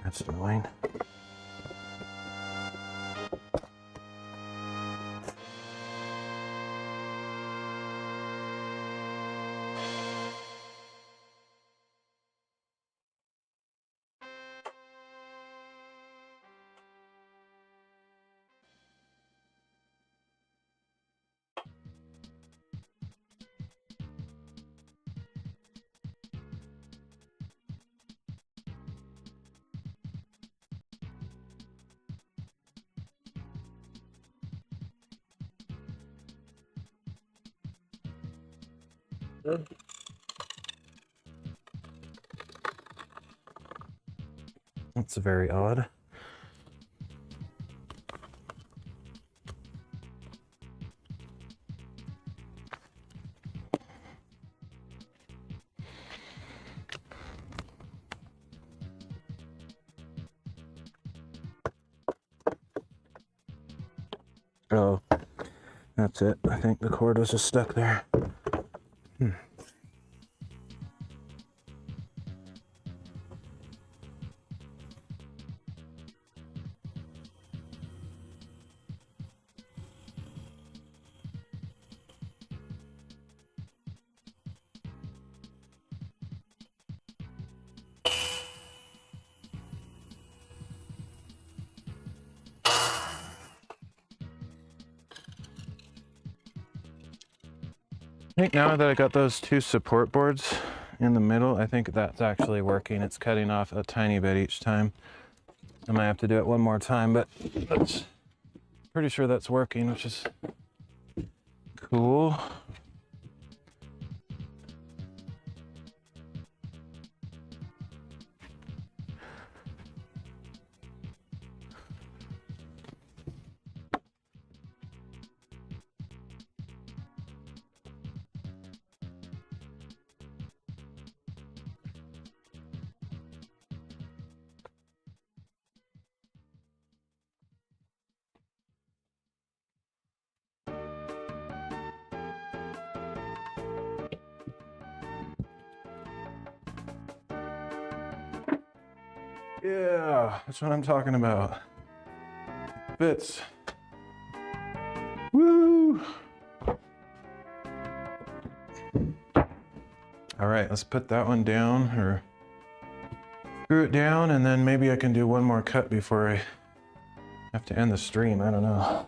That's annoying. That's very odd. Oh, that's it. I think the cord was just stuck there. I think now that I got those two support boards in the middle, I think that's actually working. It's cutting off a tiny bit each time. I might have to do it one more time, but that's pretty sure that's working, which is cool. Yeah, that's what I'm talking about. Fits. Woo! All right, let's put that one down, or screw it down, and then maybe I can do one more cut before I have to end the stream. I don't know.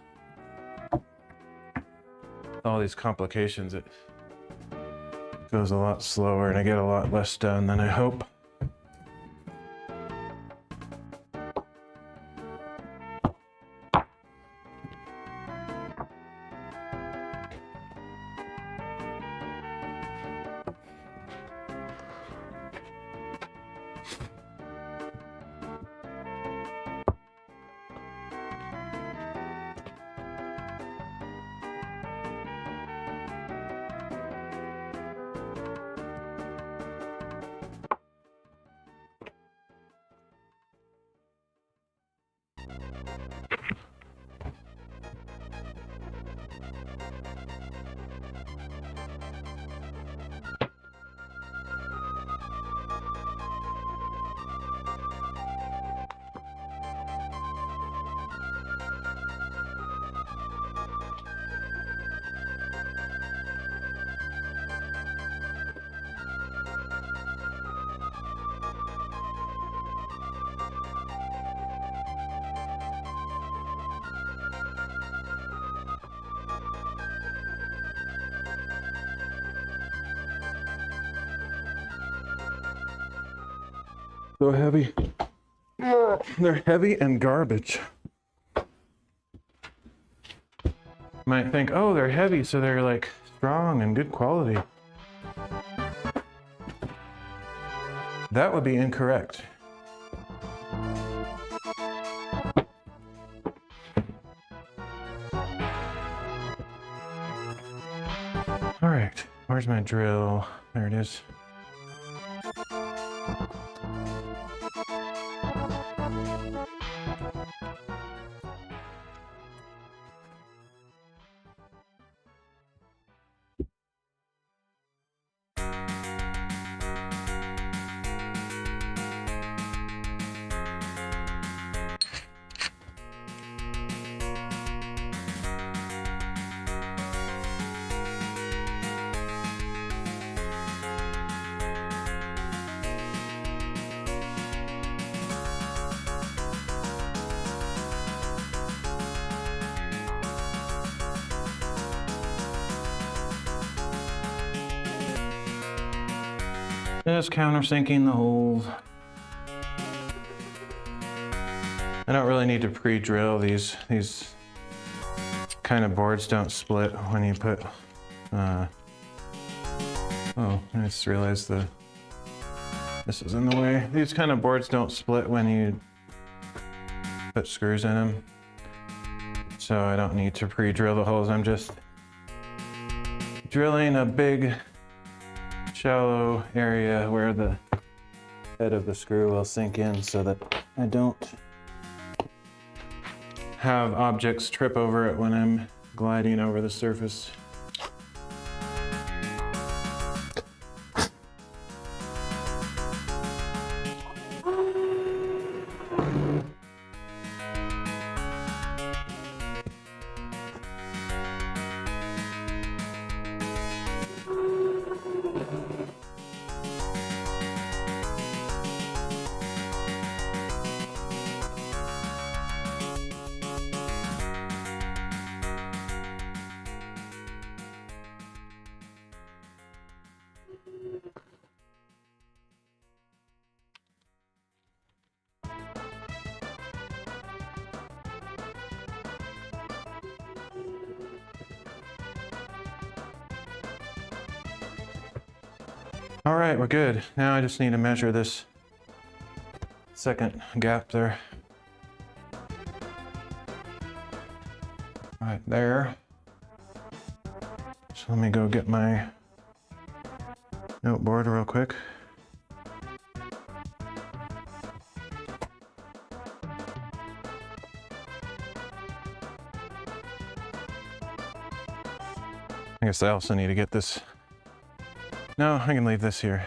All these complications, it goes a lot slower and I get a lot less done than I hope. So heavy. They're heavy and garbage. Might think, oh, they're heavy, so they're like strong and good quality. That would be incorrect. All right, where's my drill? There it is. Just countersinking the holes. I don't really need to pre-drill these kind of boards don't split when you put Oh, I just realized this is in the way. These kind of boards don't split when you put screws in them. So I don't need to pre-drill the holes. I'm just drilling a big shallow area where the head of the screw will sink in so that I don't have objects trip over it when I'm gliding over the surface. All right, we're good. Now I just need to measure this second gap there. Right there. So let me go get my note board real quick. I guess I also need to get this. No, I can leave this here.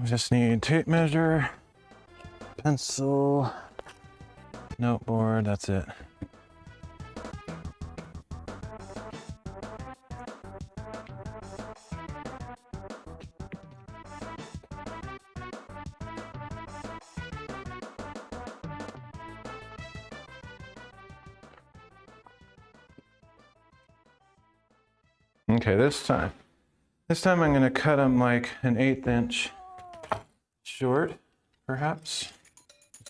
Just need tape measure, pencil, note board, that's it. Okay, this time I'm gonna cut them like an 1/8 inch short, perhaps.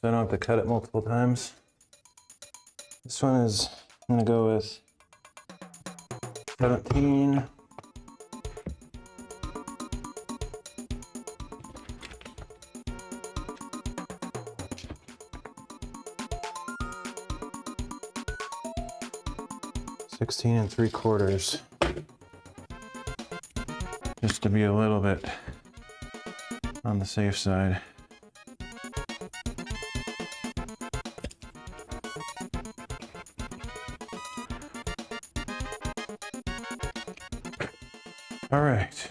So I don't have to cut it multiple times. This one is, I'm gonna go with 17. $16 3/4. Just to be a little bit on the safe side. All right.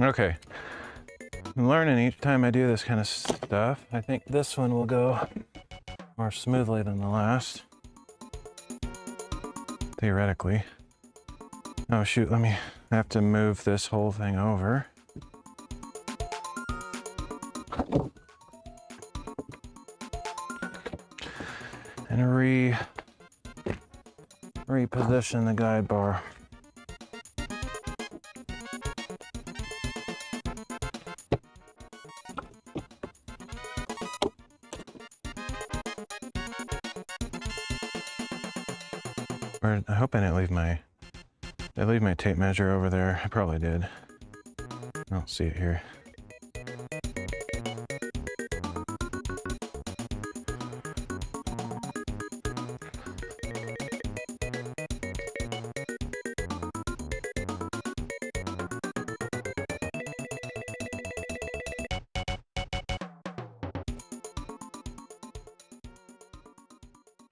Okay, I'm learning each time I do this kind of stuff. I think this one will go more smoothly than the last. Theoretically. Oh shoot, I have to move this whole thing over. And reposition the guide bar. I hope I didn't leave my tape measure over there. I probably did. I don't see it here.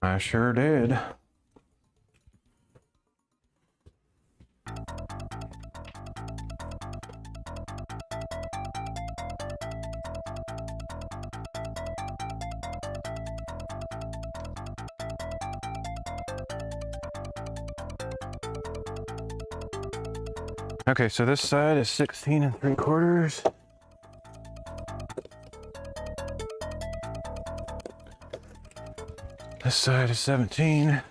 I sure did. Okay, so this side is 16 3/4. This side is 17.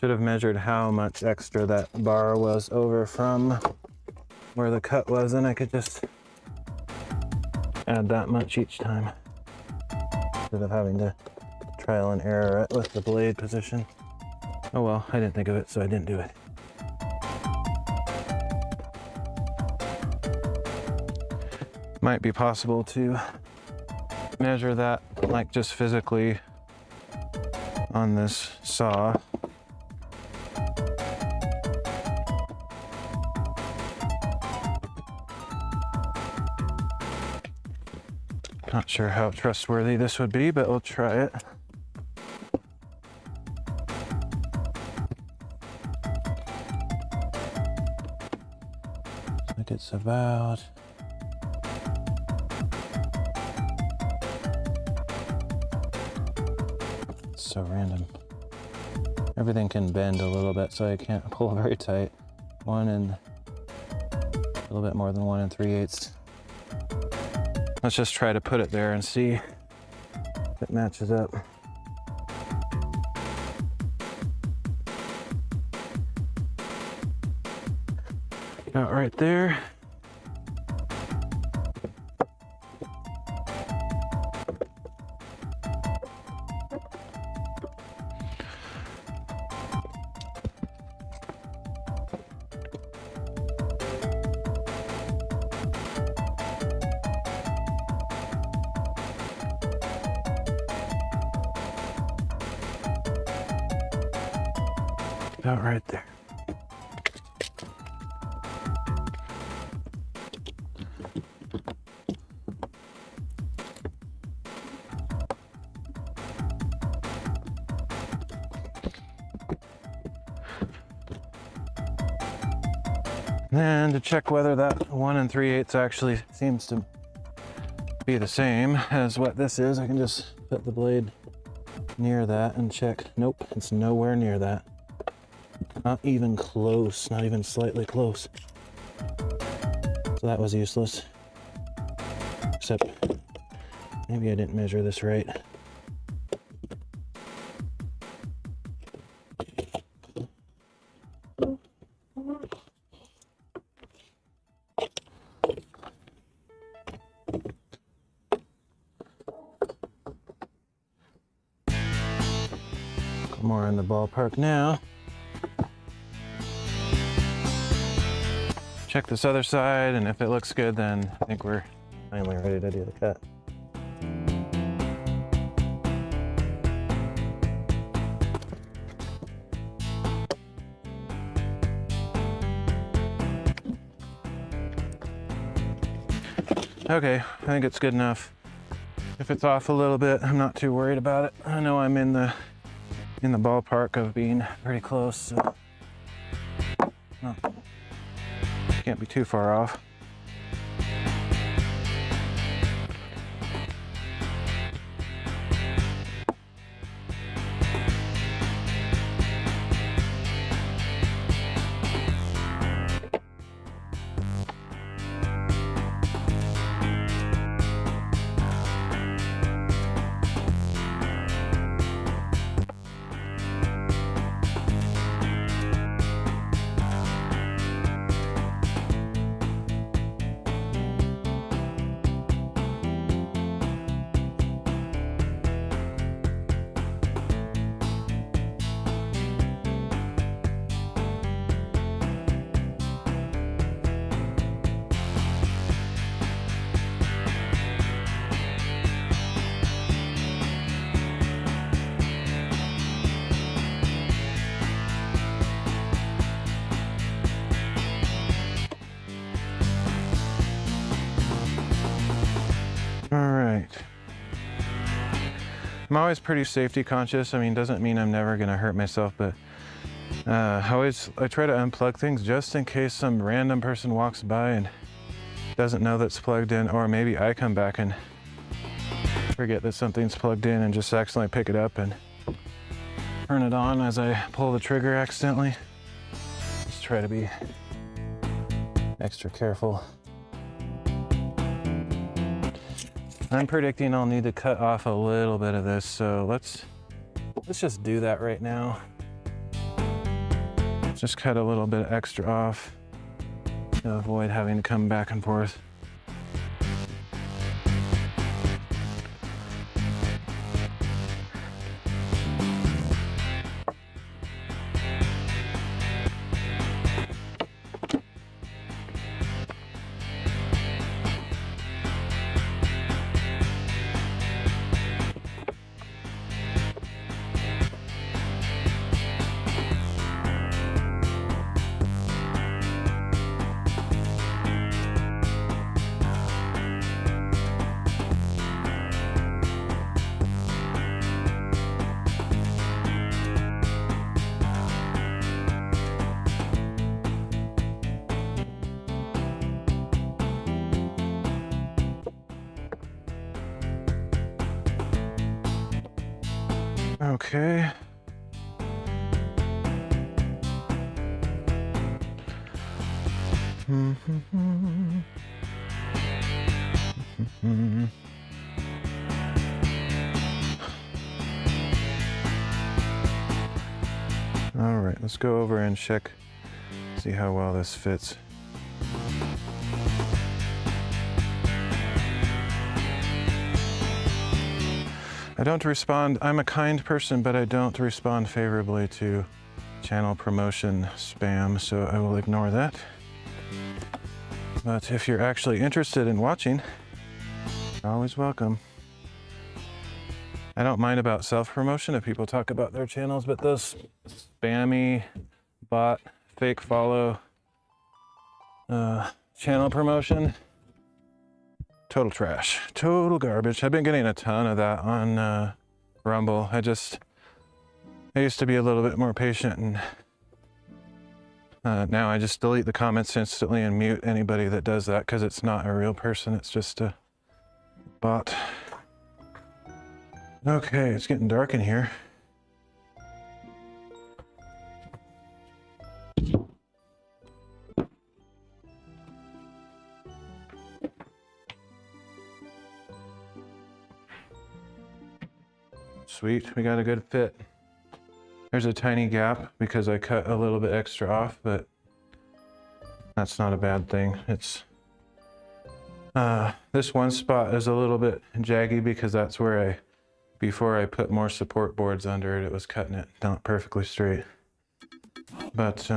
Should have measured how much extra that bar was over from where the cut was, and I could just add that much each time instead of having to trial and error it with the blade position. Oh well, I didn't think of it, so I didn't do it. Might be possible to measure that, like, just physically on this saw. Not sure how trustworthy this would be, but we'll try it. I think it's about so random. Everything can bend a little bit, so I can't pull very tight. 1 and a little bit more than 1 3/8. Let's just try to put it there and see if it matches up. About right there. About right there. And to check whether that 1 3/8 actually seems to be the same as what this is, I can just put the blade near that and check. Nope, it's nowhere near that. Not even close, not even slightly close. So that was useless. Except maybe I didn't measure this right. More in the ballpark now. Check this other side, and if it looks good, then I think we're finally ready to do the cut. Okay, I think it's good enough. If it's off a little bit, I'm not too worried about it. I know I'm in the ballpark of being pretty close, so can't be too far off. I'm always pretty safety conscious. I mean, doesn't mean I'm never gonna hurt myself, but I try to unplug things just in case some random person walks by and doesn't know that's plugged in, or maybe I come back and forget that something's plugged in and just accidentally pick it up and turn it on as I pull the trigger accidentally. Just try to be extra careful. I'm predicting I'll need to cut off a little bit of this, so let's just do that right now. Just cut a little bit extra off to avoid having to come back and forth. Okay. All right, let's go over and check, see how well this fits. I don't respond, I'm a kind person, but I don't respond favorably to channel promotion spam, so I will ignore that. But if you're actually interested in watching, you're always welcome. I don't mind about self-promotion if people talk about their channels, but those spammy, bot, fake follow, channel promotion, total trash, total garbage. I've been getting a ton of that on Rumble. I used to be a little bit more patient, and now I just delete the comments instantly and mute anybody that does that because it's not a real person, it's just a bot. Okay, it's getting dark in here. Sweet, we got a good fit. There's a tiny gap because I cut a little bit extra off, but that's not a bad thing. It's this one spot is a little bit jaggy because that's where before I put more support boards under it, it was cutting it not perfectly straight. But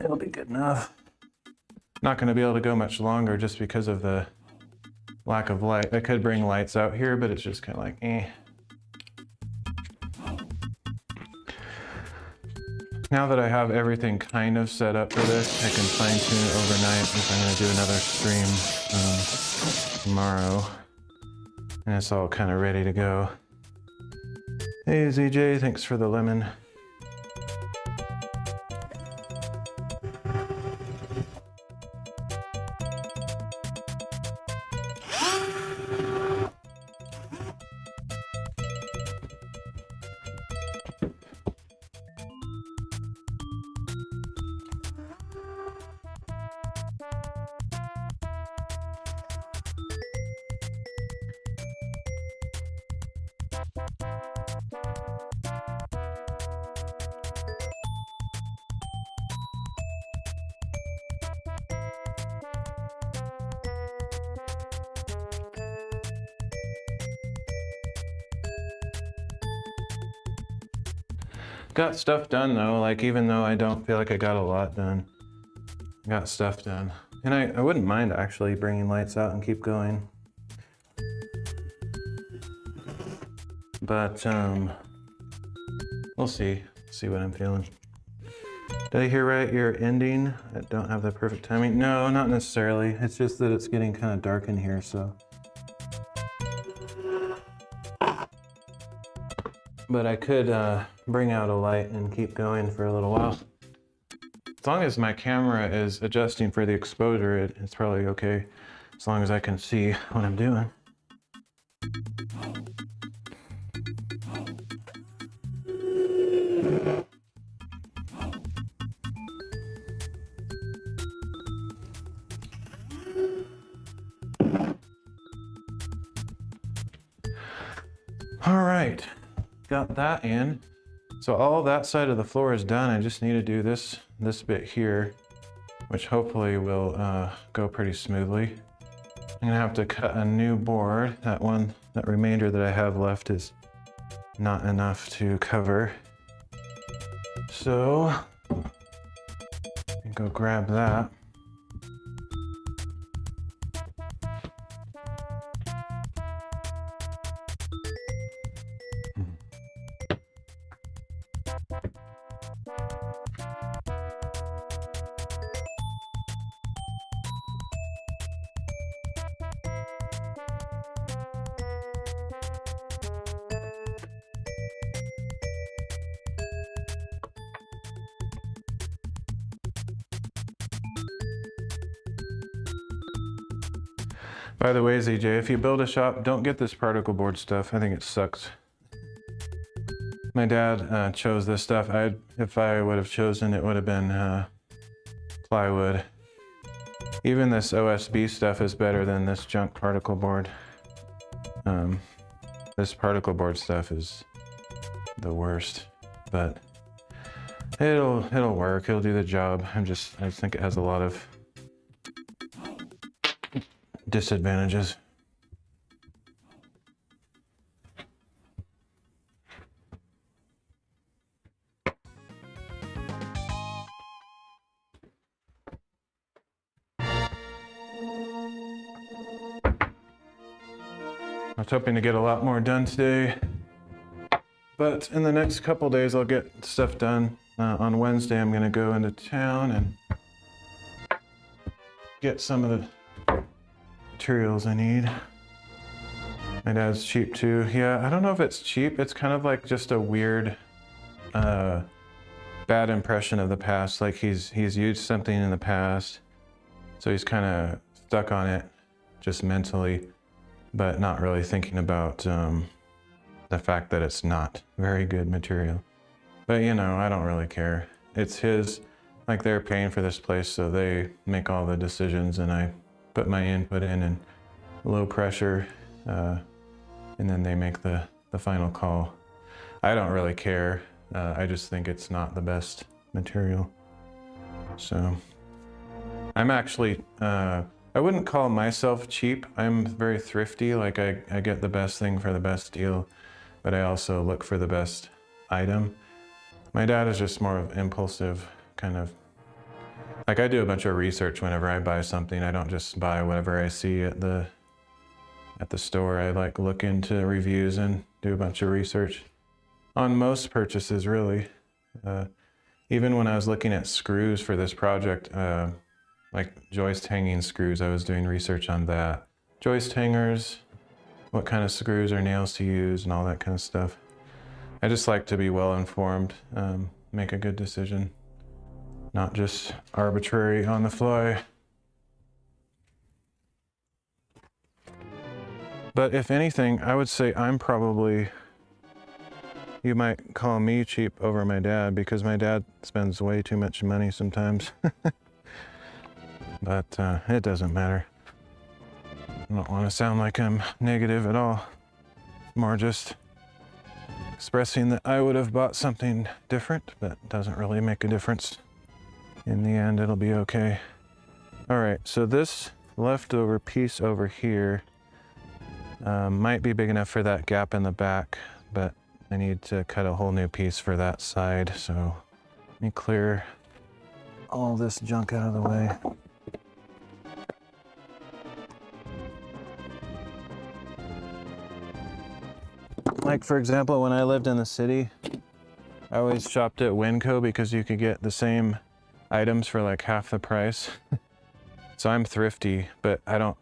it'll be good enough. Not going to be able to go much longer just because of the lack of light. I could bring lights out here, but it's just kind of like, eh. Now that I have everything kind of set up for this, I can fine tune it overnight if I'm going to do another stream tomorrow. And it's all kind of ready to go. Hey ZJ, thanks for the lemon. Got stuff done though, like even though I don't feel like I got a lot done, I got stuff done. And I wouldn't mind actually bringing lights out and keep going. But we'll see what I'm feeling. Did I hear right, you're ending? I don't have the perfect timing. No, not necessarily. It's just that it's getting kind of dark in here, so. But I could bring out a light and keep going for a little while. As long as my camera is adjusting for the exposure, it's probably okay. As long as I can see what I'm doing. All right. Got that in. So all that side of the floor is done. I just need to do this bit here, which hopefully will go pretty smoothly. I'm gonna have to cut a new board. That remainder that I have left is not enough to cover. So, go grab that. By the way, ZJ, if you build a shop, don't get this particle board stuff. I think it sucks. My dad chose this stuff. If I would have chosen, it would have been plywood. Even this OSB stuff is better than this junk particle board. This particle board stuff is the worst, but it'll work. It'll do the job. I just think it has a lot of disadvantages. I was hoping to get a lot more done today, but in the next couple days I'll get stuff done. On Wednesday I'm gonna go into town and get some of the materials I need. My dad's cheap too. Yeah, I don't know if it's cheap. It's kind of like just a weird, bad impression of the past. Like he's used something in the past, so he's kind of stuck on it, just mentally, but not really thinking about the fact that it's not very good material. But you know, I don't really care. It's his. Like they're paying for this place, so they make all the decisions, and I put my input in and low pressure, and then they make the final call. I don't really care. I just think it's not the best material. So I'm actually, I wouldn't call myself cheap. I'm very thrifty. Like I get the best thing for the best deal, but I also look for the best item. My dad is just more of impulsive kind of. Like I do a bunch of research whenever I buy something. I don't just buy whatever I see at the store. I like look into reviews and do a bunch of research on most purchases, really. Even when I was looking at screws for this project, like joist hanging screws, I was doing research on that. Joist hangers, what kind of screws or nails to use and all that kind of stuff. I just like to be well informed, make a good decision. Not just arbitrary on the fly. But if anything, I would say I'm probably, you might call me cheap over my dad, because my dad spends way too much money sometimes. But it doesn't matter. I don't want to sound like I'm negative at all. More just expressing that I would have bought something different, but it doesn't really make a difference. In the end, it'll be okay. All right, so this leftover piece over here might be big enough for that gap in the back, but I need to cut a whole new piece for that side. So let me clear all this junk out of the way. Like for example, when I lived in the city, I always shopped at Winco because you could get the same items for like half the price. So I'm thrifty, but I'm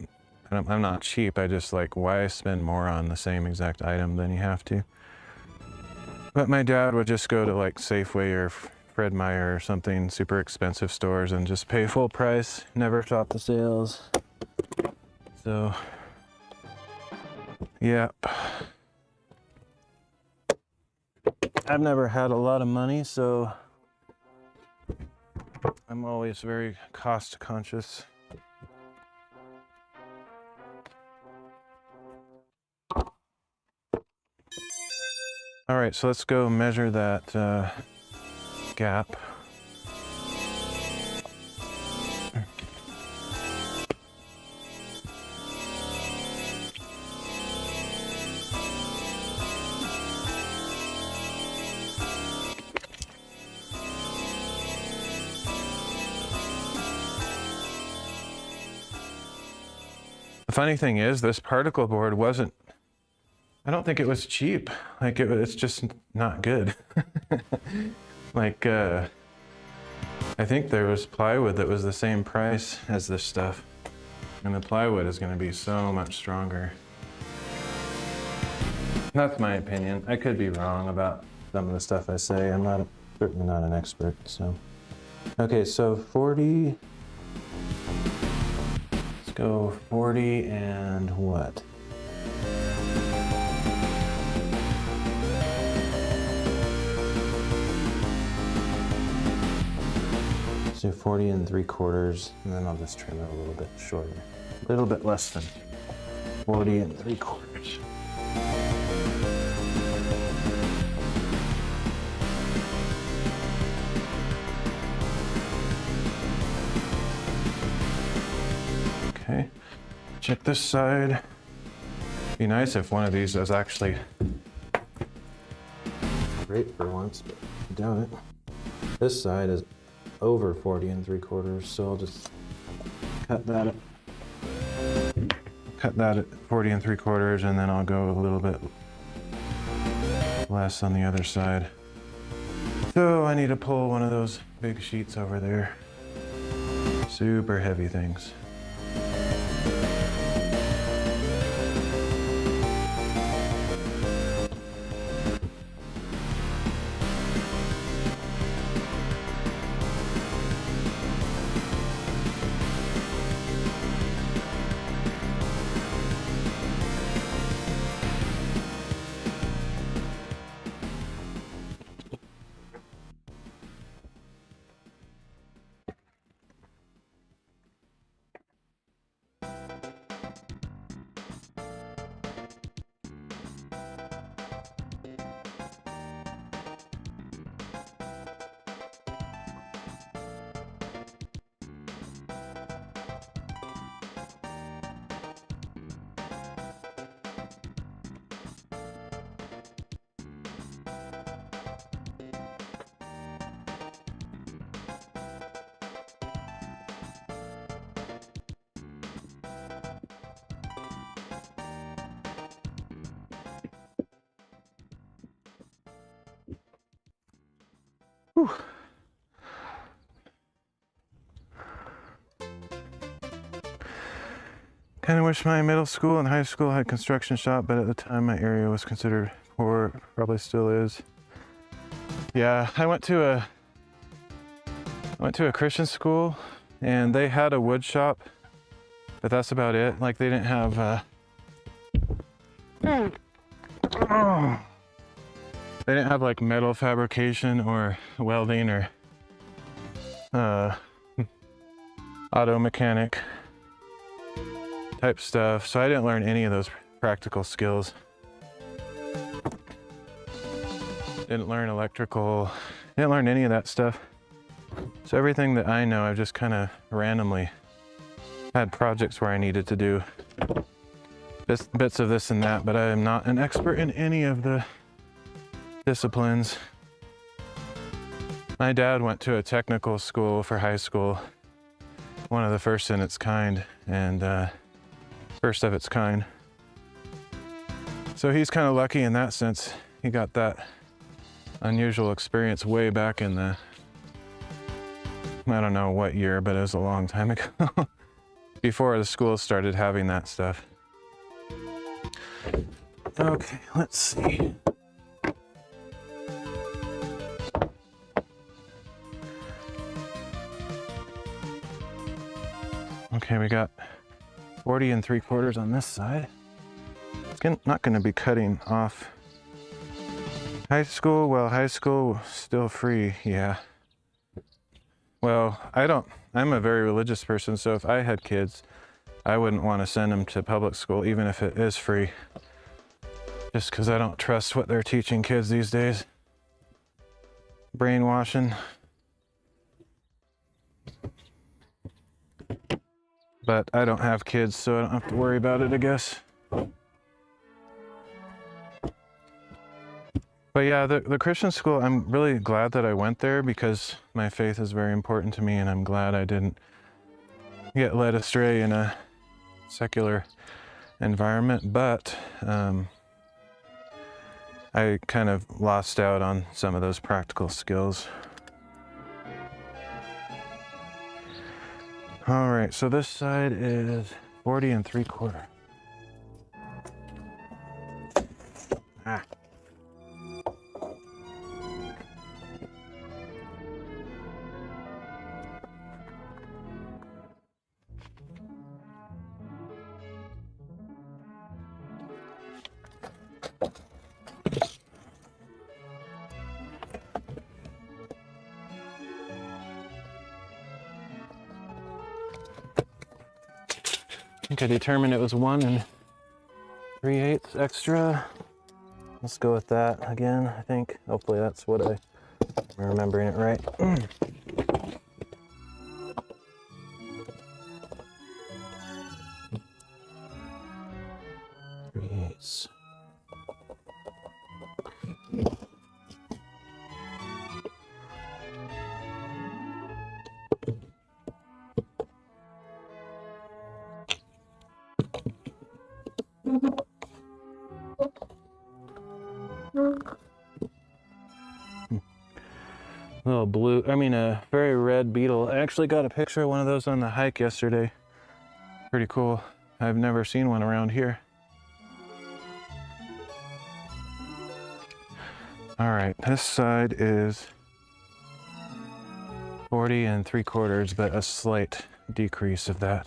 not cheap. I just like, why spend more on the same exact item than you have to? But my dad would just go to like Safeway or Fred Meyer or something, super expensive stores, and just pay full price, never shop the sales. So, yeah. I've never had a lot of money, so I'm always very cost conscious. All right, so let's go measure that gap. The funny thing is, this particle board wasn't, I don't think it was cheap. Like it's just not good. Like, I think there was plywood that was the same price as this stuff. And the plywood is gonna be so much stronger. That's my opinion. I could be wrong about some of the stuff I say. I'm certainly not an expert, so. Okay, so 40. Let's go 40 and what? Let's do 40 and 3/4, and then I'll just trim it a little bit shorter. A little bit less than 40 and 3/4. Okay, check this side. Be nice if one of these was actually great for once, but I doubt it. This side is over 40 and 3/4, so I'll just cut that at 40 and 3/4, and then I'll go a little bit less on the other side. So I need to pull one of those big sheets over there. Super heavy things. Whew. Kind of wish my middle school and high school had construction shop, but at the time my area was considered poor, probably still is. Yeah, I went to a Christian school and they had a wood shop, but that's about it. Like they didn't have they didn't have like metal fabrication or welding or auto mechanic type stuff. So I didn't learn any of those practical skills. Didn't learn electrical, didn't learn any of that stuff. So everything that I know, I've just kind of randomly had projects where I needed to do bits of this and that, but I am not an expert in any of the disciplines. My dad went to a technical school for high school, one of the first in its kind, and first of its kind. So he's kind of lucky in that sense. He got that unusual experience way back in the, I don't know what year, but it was a long time ago, before the school started having that stuff. Okay, let's see. Okay, we got 40 and 3/4 on this side. It's not going to be cutting off. High school, well, high school still free, yeah. Well, I'm a very religious person, so if I had kids, I wouldn't want to send them to public school, even if it is free. just because I don't trust what they're teaching kids these days. Brainwashing. But I don't have kids, so I don't have to worry about it, I guess. But yeah, the Christian school, I'm really glad that I went there because my faith is very important to me, and I'm glad I didn't get led astray in a secular environment. But I kind of lost out on some of those practical skills. All right, so this side is 40 3/4. Ah. I think I determined it was 1 3/8 extra. Let's go with that again, I think. Hopefully that's what I'm remembering it right. 3/8. Little blue, a very red beetle. I actually got a picture of one of those on the hike yesterday. Pretty cool. I've never seen one around here. All right, this side is 40 3/4, but a slight decrease of that.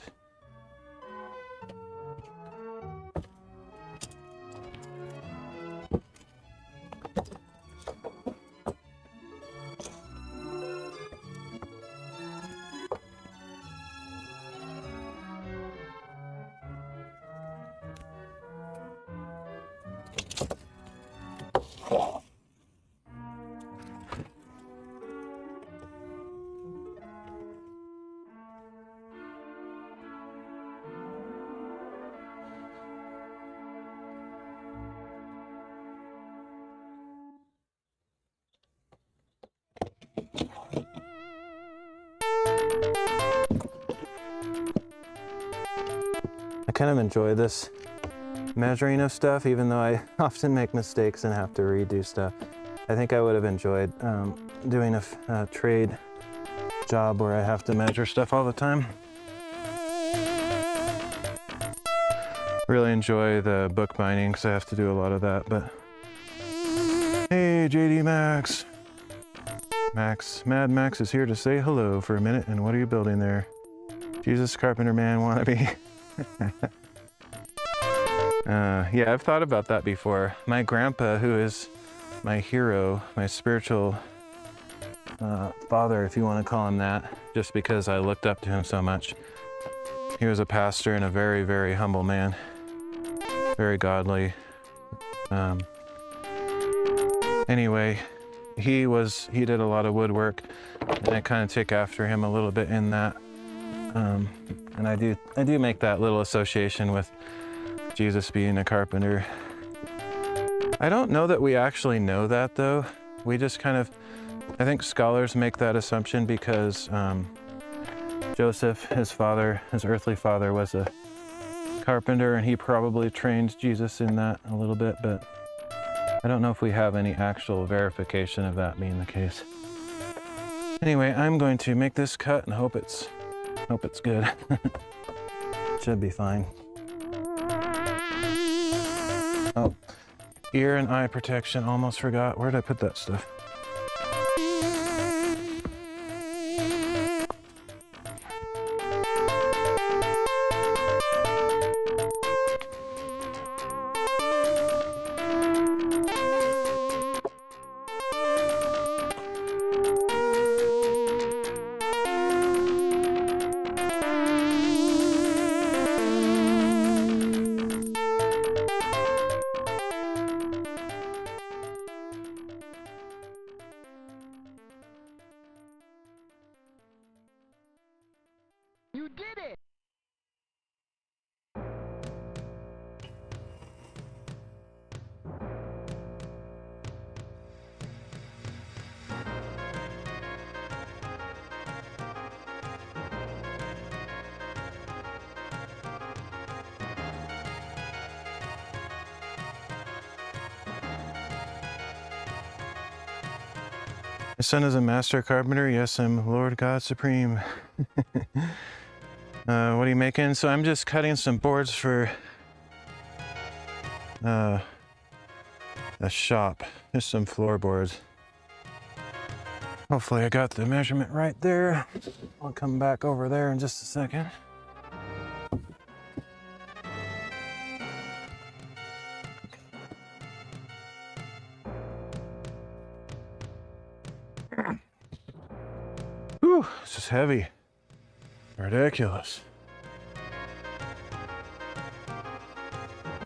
I kind of enjoy this measuring of stuff, even though I often make mistakes and have to redo stuff. I think I would have enjoyed doing a trade job where I have to measure stuff all the time. Really enjoy the bookbinding because I have to do a lot of that, but hey, JD Max. Mad Max is here to say hello for a minute. And what are you building there? Jesus Carpenter Man wannabe. Yeah, I've thought about that before. My grandpa, who is my hero, my spiritual father, if you want to call him that, just because I looked up to him so much. He was a pastor and a very, very humble man. Very godly. Anyway, he did a lot of woodwork, and I kind of take after him a little bit in that. And I do make that little association with Jesus being a carpenter. I don't know that we actually know that though. We just kind of, I think scholars make that assumption because Joseph, his father, his earthly father, was a carpenter, and he probably trained Jesus in that a little bit, but I don't know if we have any actual verification of that being the case. Anyway, I'm going to make this cut and hope it's good. Should be fine. Oh, ear and eye protection, almost forgot. Where did I put that stuff? My son is a master carpenter. Yes, I'm Lord God Supreme. What are you making? So I'm just cutting some boards for a shop. Just some floorboards. Hopefully I got the measurement right there. I'll come back over there in just a second. Whew, this is heavy. Ridiculous.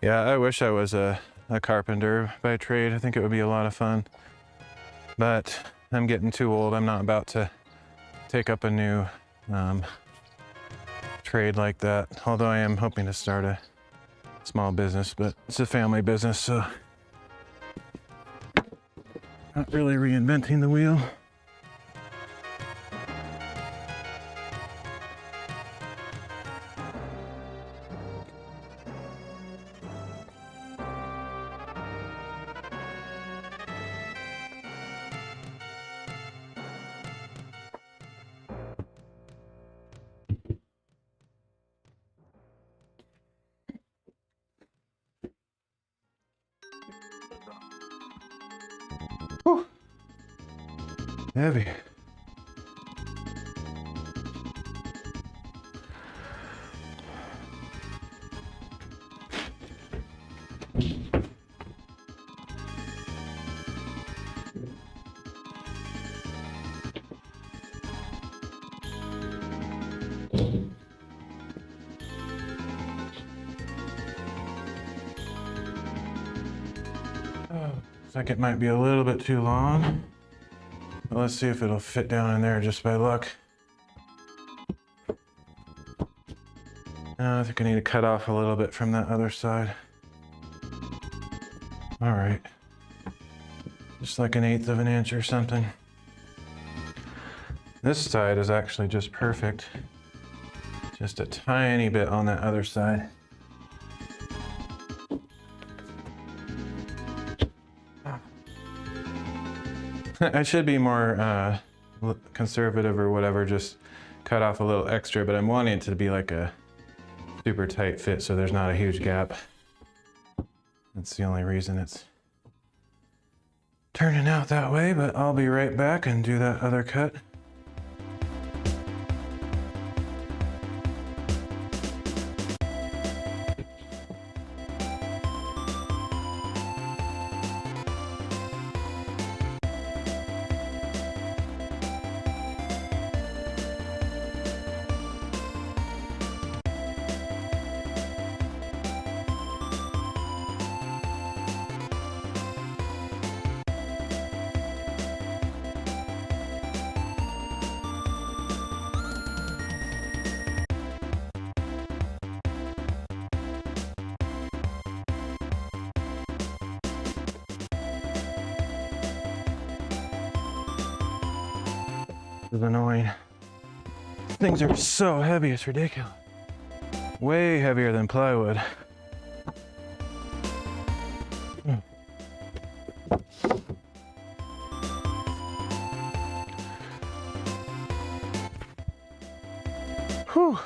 Yeah, I wish I was a carpenter by trade. I think it would be a lot of fun. But I'm getting too old. I'm not about to take up a new trade like that. Although I am hoping to start a small business, but it's a family business, so not really reinventing the wheel. Whew. Heavy. Looks like it might be a little bit too long. But let's see if it'll fit down in there just by luck. I think I need to cut off a little bit from that other side. All right. Just like 1/8 of an inch or something. This side is actually just perfect. Just a tiny bit on that other side. I should be more conservative or whatever, just cut off a little extra, but I'm wanting it to be like a super tight fit so there's not a huge gap. That's the only reason it's turning out that way, but I'll be right back and do that other cut. This is annoying. Things are so heavy, it's ridiculous. Way heavier than plywood. Whew.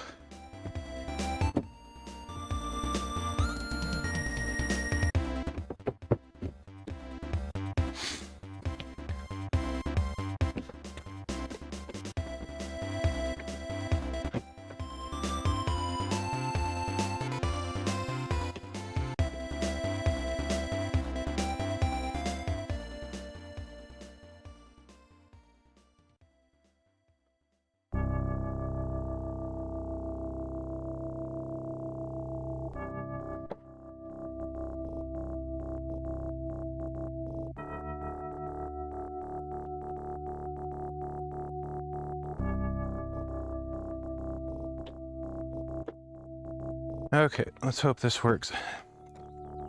Okay, let's hope this works.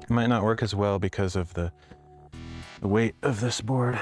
It might not work as well because of the weight of this board.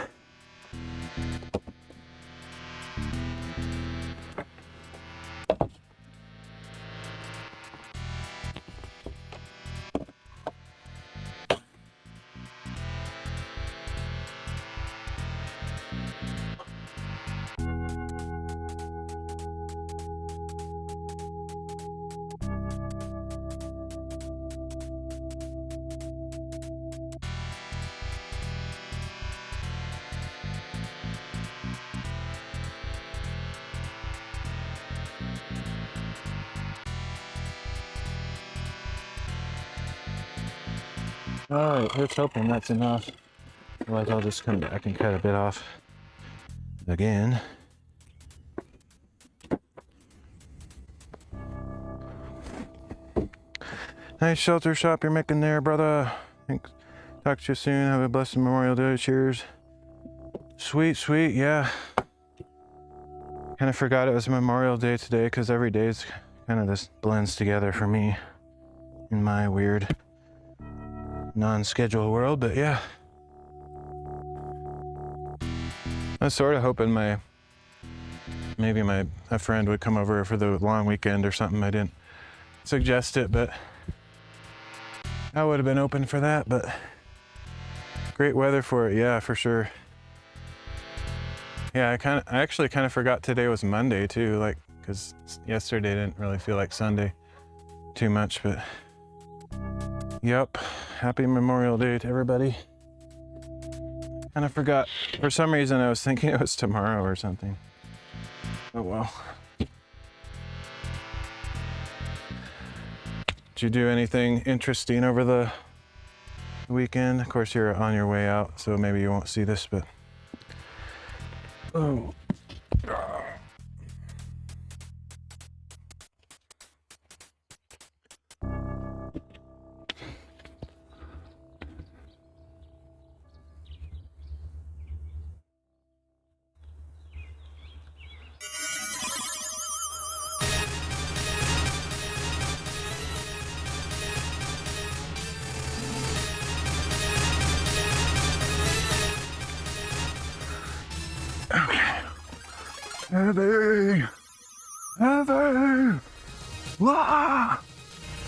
All right, let's hope that's enough. Otherwise, I'll just come back and cut a bit off again. Nice shelter shop you're making there, brother. Thanks. Talk to you soon. Have a blessed Memorial Day. Cheers. Sweet, sweet, yeah. Kind of forgot it was Memorial Day today because every day is kind of this blends together for me in my weird non-schedule world, but yeah. I was sort of hoping maybe a friend would come over for the long weekend or something. I didn't suggest it, but I would have been open for that, but great weather for it, yeah, for sure. Yeah, I actually kind of forgot today was Monday too, like, because yesterday didn't really feel like Sunday too much, but yep, happy Memorial Day to everybody. Kind of forgot, for some reason I was thinking it was tomorrow or something. Oh well. Did you do anything interesting over the weekend? Of course, you're on your way out, so maybe you won't see this, but oh. Heavy! Heavy! Wah!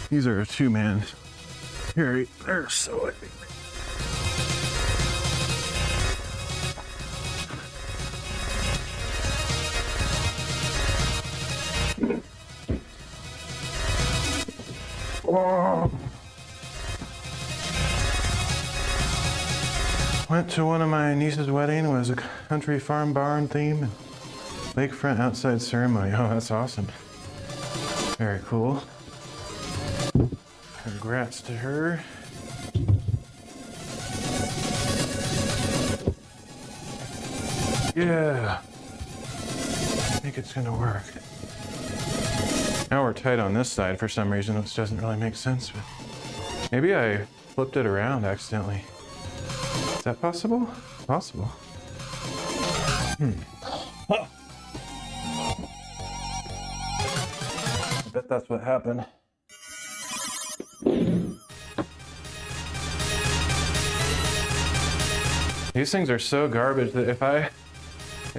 These are a two-man. Here, they're so heavy. Whoa! Went to one of my niece's wedding. It was a country farm barn theme. Lakefront outside ceremony. Oh, that's awesome. Very cool. Congrats to her. Yeah. I think it's gonna work. Now we're tight on this side for some reason, which doesn't really make sense, but maybe I flipped it around accidentally. Is that possible? Possible. I bet that's what happened. These things are so garbage that if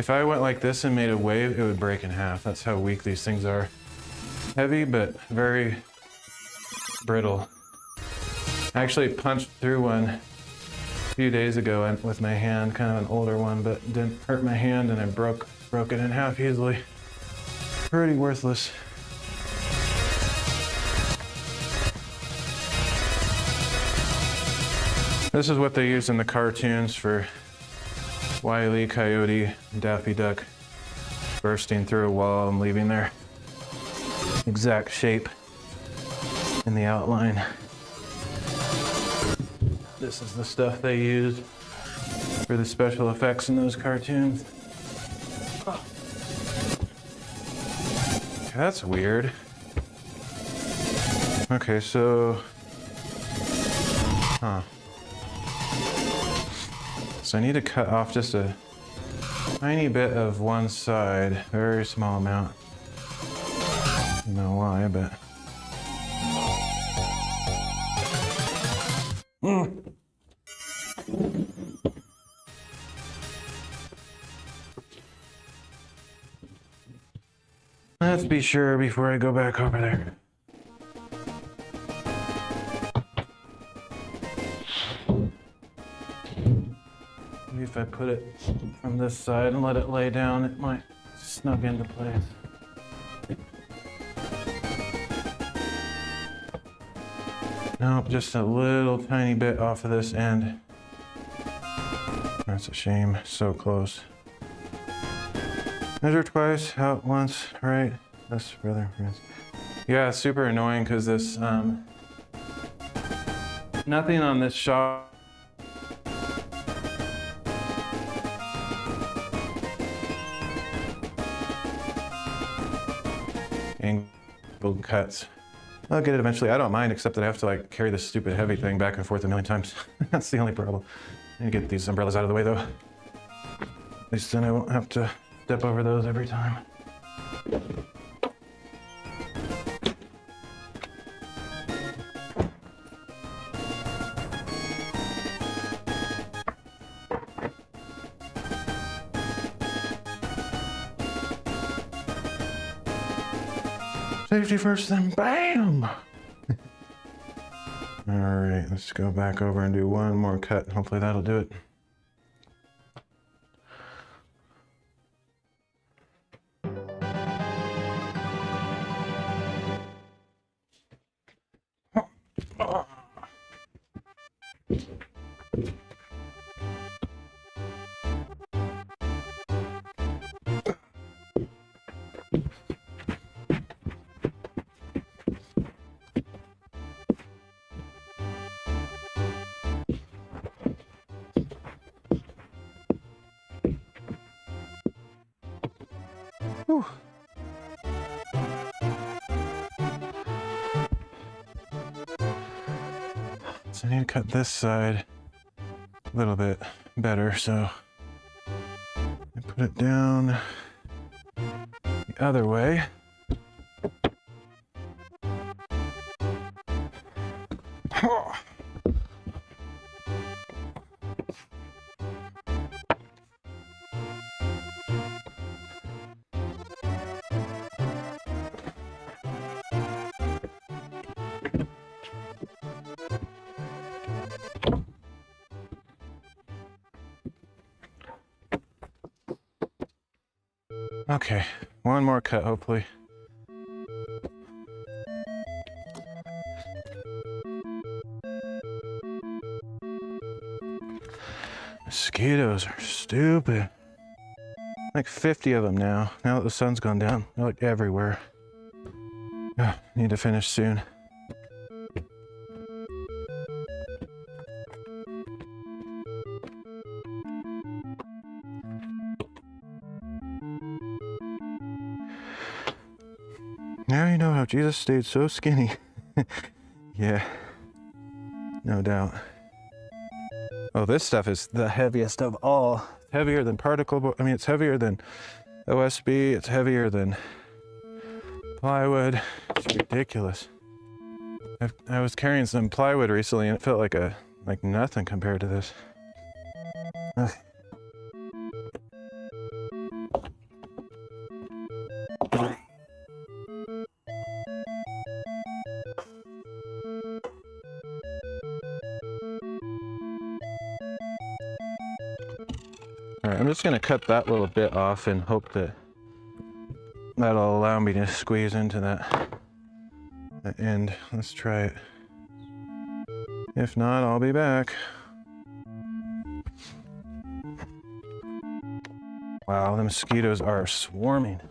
I went like this and made a wave, it would break in half. That's how weak these things are. Heavy, but very brittle. I actually punched through one a few days ago with my hand, kind of an older one, but didn't hurt my hand, and I broke it in half easily. Pretty worthless. This is what they use in the cartoons for Wile E. Coyote and Daffy Duck bursting through a wall and leaving their exact shape in the outline. This is the stuff they use for the special effects in those cartoons. That's weird. Okay, so... So I need to cut off just a tiny bit of one side, very small amount. I don't know why, but... Let's be sure before I go back over there. Maybe if I put it from this side and let it lay down, it might snug into place. Nope, just a little tiny bit off of this end. That's a shame, so close. Measure twice, out once, right? That's rather, yes. Yeah, it's super annoying because this Nothing on this shot. Angled cuts. I'll get it eventually. I don't mind, except that I have to like carry this stupid heavy thing back and forth a million times. That's the only problem. I need to get these umbrellas out of the way though. At least then I won't have to step over those every time. Safety first, then bam! All right, let's go back over and do one more cut. Hopefully that'll do it. Whew. So I need to cut this side a little bit better, so I put it down the other way. Okay, one more cut, hopefully. Mosquitoes are stupid. Like 50 of them now. Now that the sun's gone down, they're like everywhere. Ugh, need to finish soon. Now you know how Jesus stayed so skinny. Yeah, no doubt. Oh, this stuff is the heaviest of all. Heavier than particle board. I mean, it's heavier than OSB. It's heavier than plywood. It's ridiculous. I was carrying some plywood recently and it felt like nothing compared to this. Ugh. All right, I'm just gonna cut that little bit off and hope that that'll allow me to squeeze into that end. Let's try it. If not, I'll be back. Wow, the mosquitoes are swarming.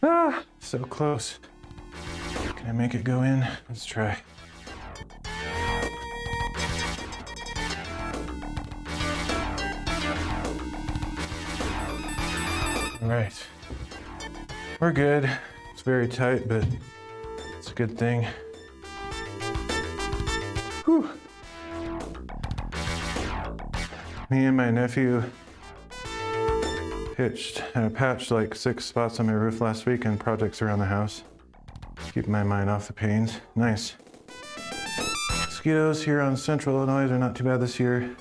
Ah, so close. Can I make it go in? Let's try. All right. We're good. It's very tight, but it's a good thing. Whew. Me and my nephew patched like 6 spots on my roof last week and projects around the house. Keep my mind off the pains. Nice. Mosquitoes here on central Illinois are not too bad this year.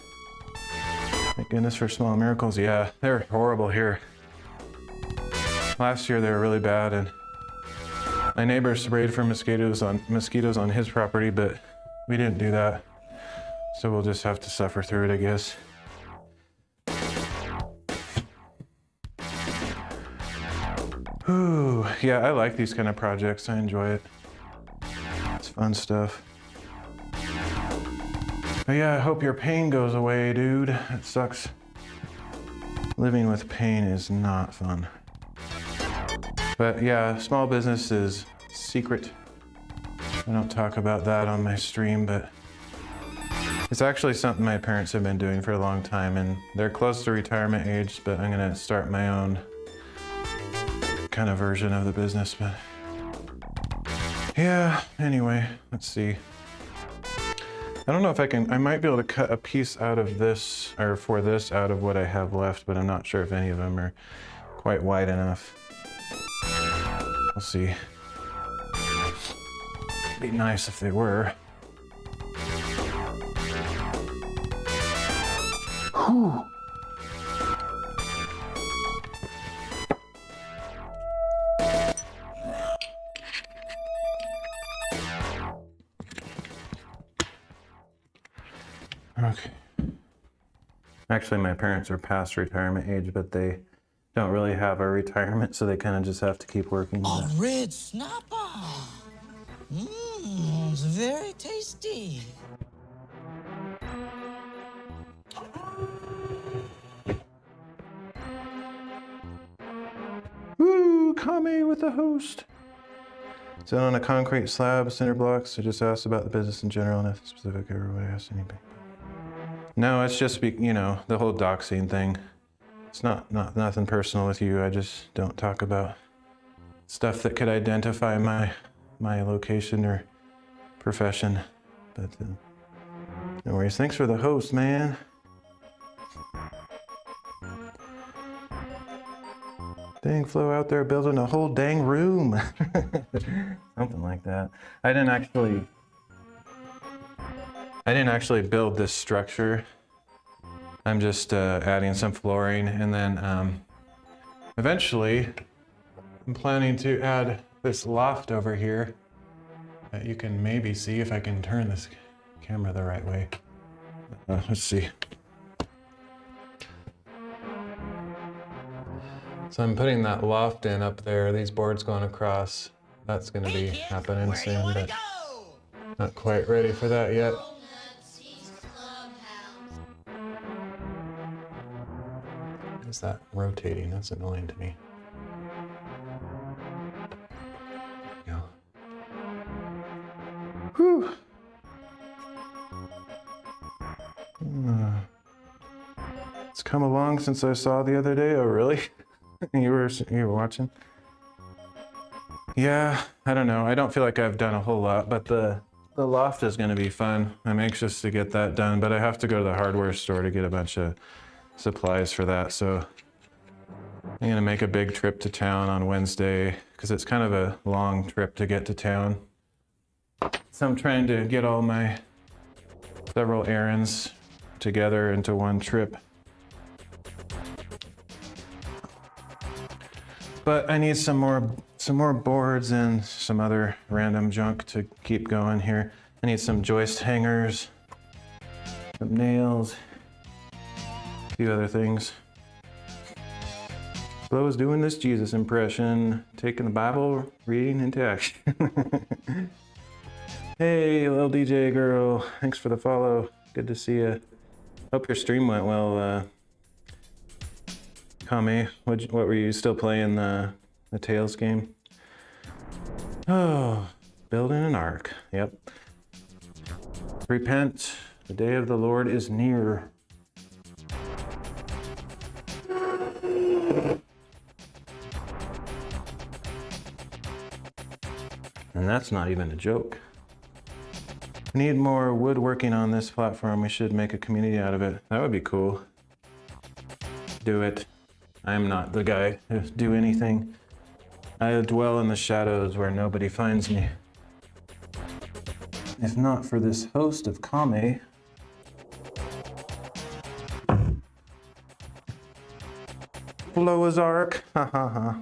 Thank goodness for small miracles. Yeah, they're horrible here. Last year they were really bad, and my neighbor sprayed for mosquitoes on his property, but we didn't do that. So we'll just have to suffer through it, I guess. Ooh, yeah, I like these kind of projects. I enjoy it. It's fun stuff. But yeah, I hope your pain goes away, dude. It sucks. Living with pain is not fun. But yeah, small business is secret. I don't talk about that on my stream, but it's actually something my parents have been doing for a long time, and they're close to retirement age, but I'm gonna start my own kind of version of the business. But yeah, anyway, let's see. I don't know if I might be able to cut a piece out of this, or for this, out of what I have left, but I'm not sure if any of them are quite wide enough. We'll see. It'd be nice if they were. Whew. Okay. Actually, my parents are past retirement age, but they don't really have a retirement, so they kind of just have to keep working. A red snapper. It's very tasty. Woo, Kame with the host. Sit on a concrete slab, cinder blocks. I just asked about the business in general, and if specific ever would I ask anything. No, it's just, you know, the whole doxing thing. It's not nothing personal with you. I just don't talk about stuff that could identify my location or profession. But no worries. Thanks for the host, man. Dang, Flo out there building a whole dang room. Something like that. I didn't actually build this structure. I'm just adding some flooring, and then eventually I'm planning to add this loft over here that you can maybe see if I can turn this camera the right way. Let's see. So I'm putting that loft in up there, these boards going across. That's gonna be happening soon, but not quite ready for that yet. Is that rotating? That's annoying to me. There we go. Whew. It's come along since I saw the other day. Oh, really? You were watching? Yeah, I don't know. I don't feel like I've done a whole lot, but the loft is going to be fun. I'm anxious to get that done, but I have to go to the hardware store to get a bunch of supplies for that. So I'm going to make a big trip to town on Wednesday because it's kind of a long trip to get to town. So I'm trying to get all my several errands together into one trip. But I need some more boards and some other random junk to keep going here. I need some joist hangers, some nails, a few other things. Flo is doing this Jesus impression, taking the Bible reading into action. Hey, little DJ girl, thanks for the follow. Good to see you. Hope your stream went well. Kame, what were you still playing the Tales game? Oh, building an ark. Yep. Repent, the day of the Lord is near. And that's not even a joke. We need more woodworking on this platform. We should make a community out of it. That would be cool. Do it. I'm not the guy to do anything. I dwell in the shadows where nobody finds me. If not for this host of Kame. Flo's Ark. Ha ha ha.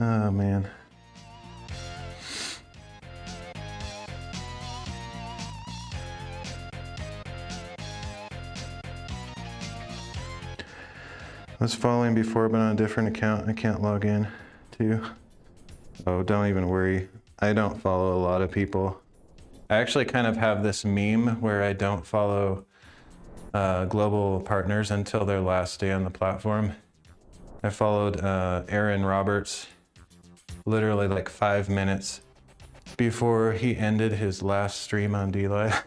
Oh man. I was following before, but on a different account. I can't log in to. Oh, don't even worry. I don't follow a lot of people. I actually kind of have this meme where I don't follow global partners until their last day on the platform. I followed Aaron Roberts literally like 5 minutes before he ended his last stream on DLive.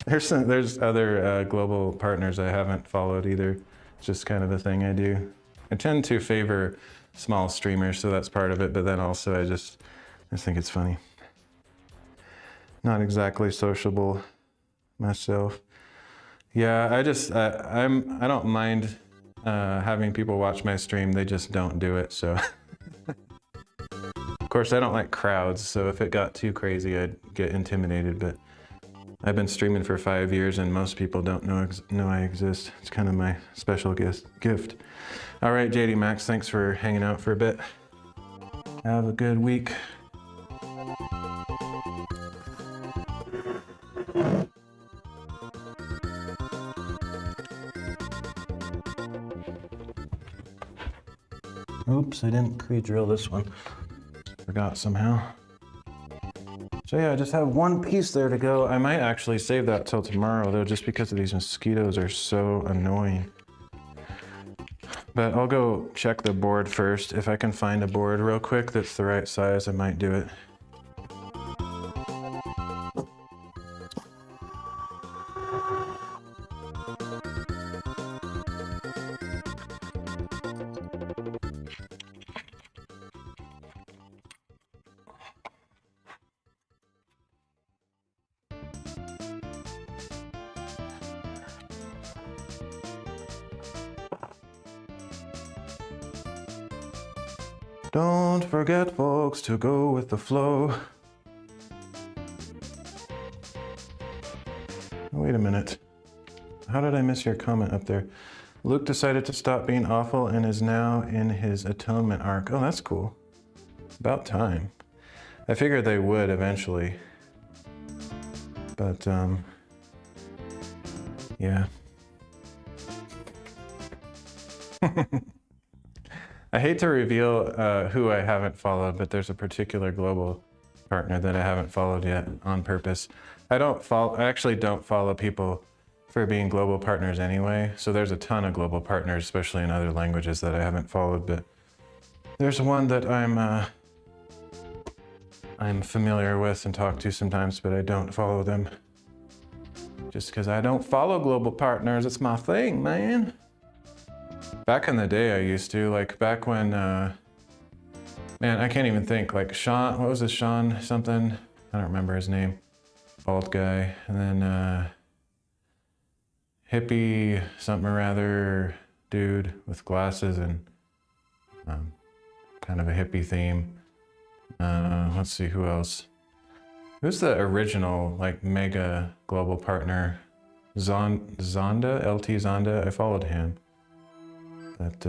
There's other global partners I haven't followed either. It's just kind of a thing I do. I tend to favor small streamers, so that's part of it, but then also I just think it's funny. Not exactly sociable myself. Yeah, I don't mind having people watch my stream, they just don't do it, so. Of course, I don't like crowds, so if it got too crazy, I'd get intimidated, but I've been streaming for 5 years and most people don't know I exist. It's kind of my special gift. All right, JD Max, thanks for hanging out for a bit. Have a good week. Oops, I didn't pre-drill this one. Forgot somehow. So yeah, I just have one piece there to go. I might actually save that till tomorrow though, just because of these mosquitoes are so annoying. But I'll go check the board first. If I can find a board real quick that's the right size, I might do it. Don't forget, folks, to go with the flow. Wait a minute. How did I miss your comment up there? Luke decided to stop being awful and is now in his atonement arc. Oh, that's cool. About time. I figured they would eventually. But, yeah. I hate to reveal who I haven't followed, but there's a particular global partner that I haven't followed yet on purpose. I actually don't follow people for being global partners anyway. So there's a ton of global partners, especially in other languages, that I haven't followed, but there's one that I'm familiar with and talk to sometimes, but I don't follow them. Just because I don't follow global partners, it's my thing, man. Back in the day I used to, like back when, man, I can't even think, like Sean, what was it, Sean something? I don't remember his name. Bald guy. And then hippie something or rather dude with glasses and kind of a hippie theme. Let's see, who else? Who's the original, like, mega global partner? Zonda? LT Zonda? I followed him. But,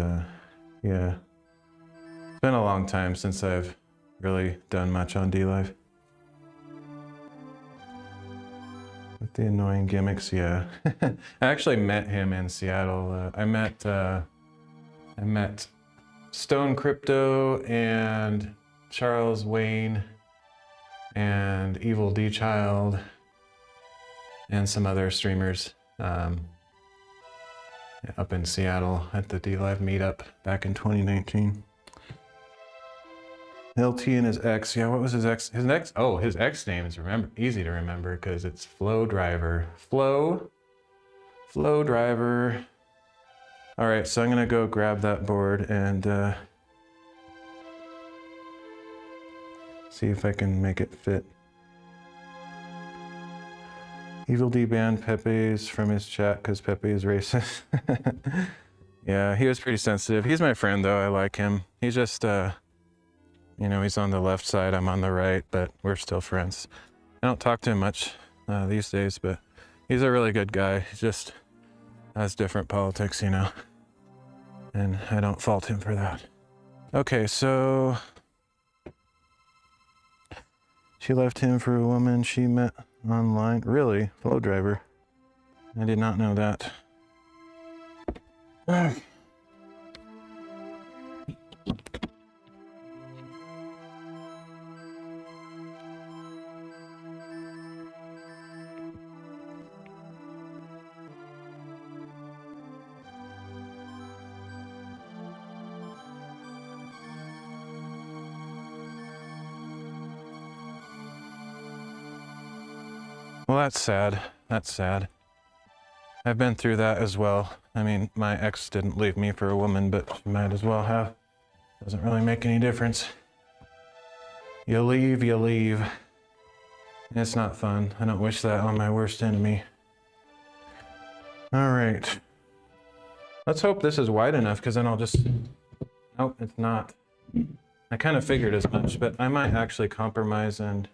yeah. It's been a long time since I've really done much on DLive. With the annoying gimmicks, yeah. I actually met him in Seattle. I met Stone Crypto and Charles Wayne and Evil D Child and some other streamers up in Seattle at the DLive meetup back in 2019. LT and his ex, yeah, what was his ex? Oh, his ex name is easy to remember because it's Flow Driver. Flow Driver. All right, so I'm gonna go grab that board and see if I can make it fit. Evil D banned Pepe's from his chat because Pepe is racist. Yeah, he was pretty sensitive. He's my friend though, I like him. He's just, you know, he's on the left side, I'm on the right, but we're still friends. I don't talk to him much these days, but he's a really good guy. He's just has different politics, you know, and I don't fault him for that. Okay, so she left him for a woman she met online. Really? Flow driver. I did not know that. Well, that's sad. That's sad. I've been through that as well. I mean, my ex didn't leave me for a woman, but she might as well have. Doesn't really make any difference. You leave, you leave. It's not fun. I don't wish that on my worst enemy. All right. Let's hope this is wide enough, because then I'll just... Nope, it's not. I kind of figured as much, but I might actually compromise and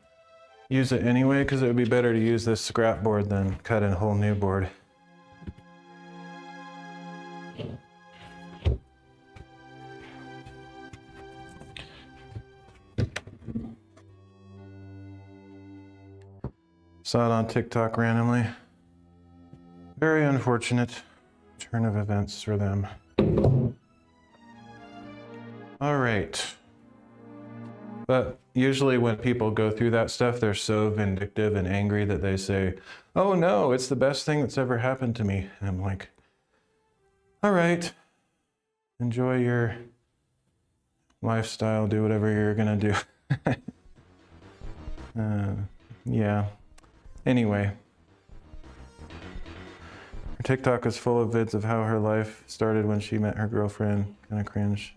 use it anyway, because it would be better to use this scrap board than cut a whole new board. Saw it on TikTok randomly. Very unfortunate turn of events for them. All right. But usually when people go through that stuff, they're so vindictive and angry that they say, oh no, it's the best thing that's ever happened to me. And I'm like, all right, enjoy your lifestyle, do whatever you're gonna do. Yeah. Anyway, her TikTok is full of vids of how her life started when she met her girlfriend. Kind of cringe.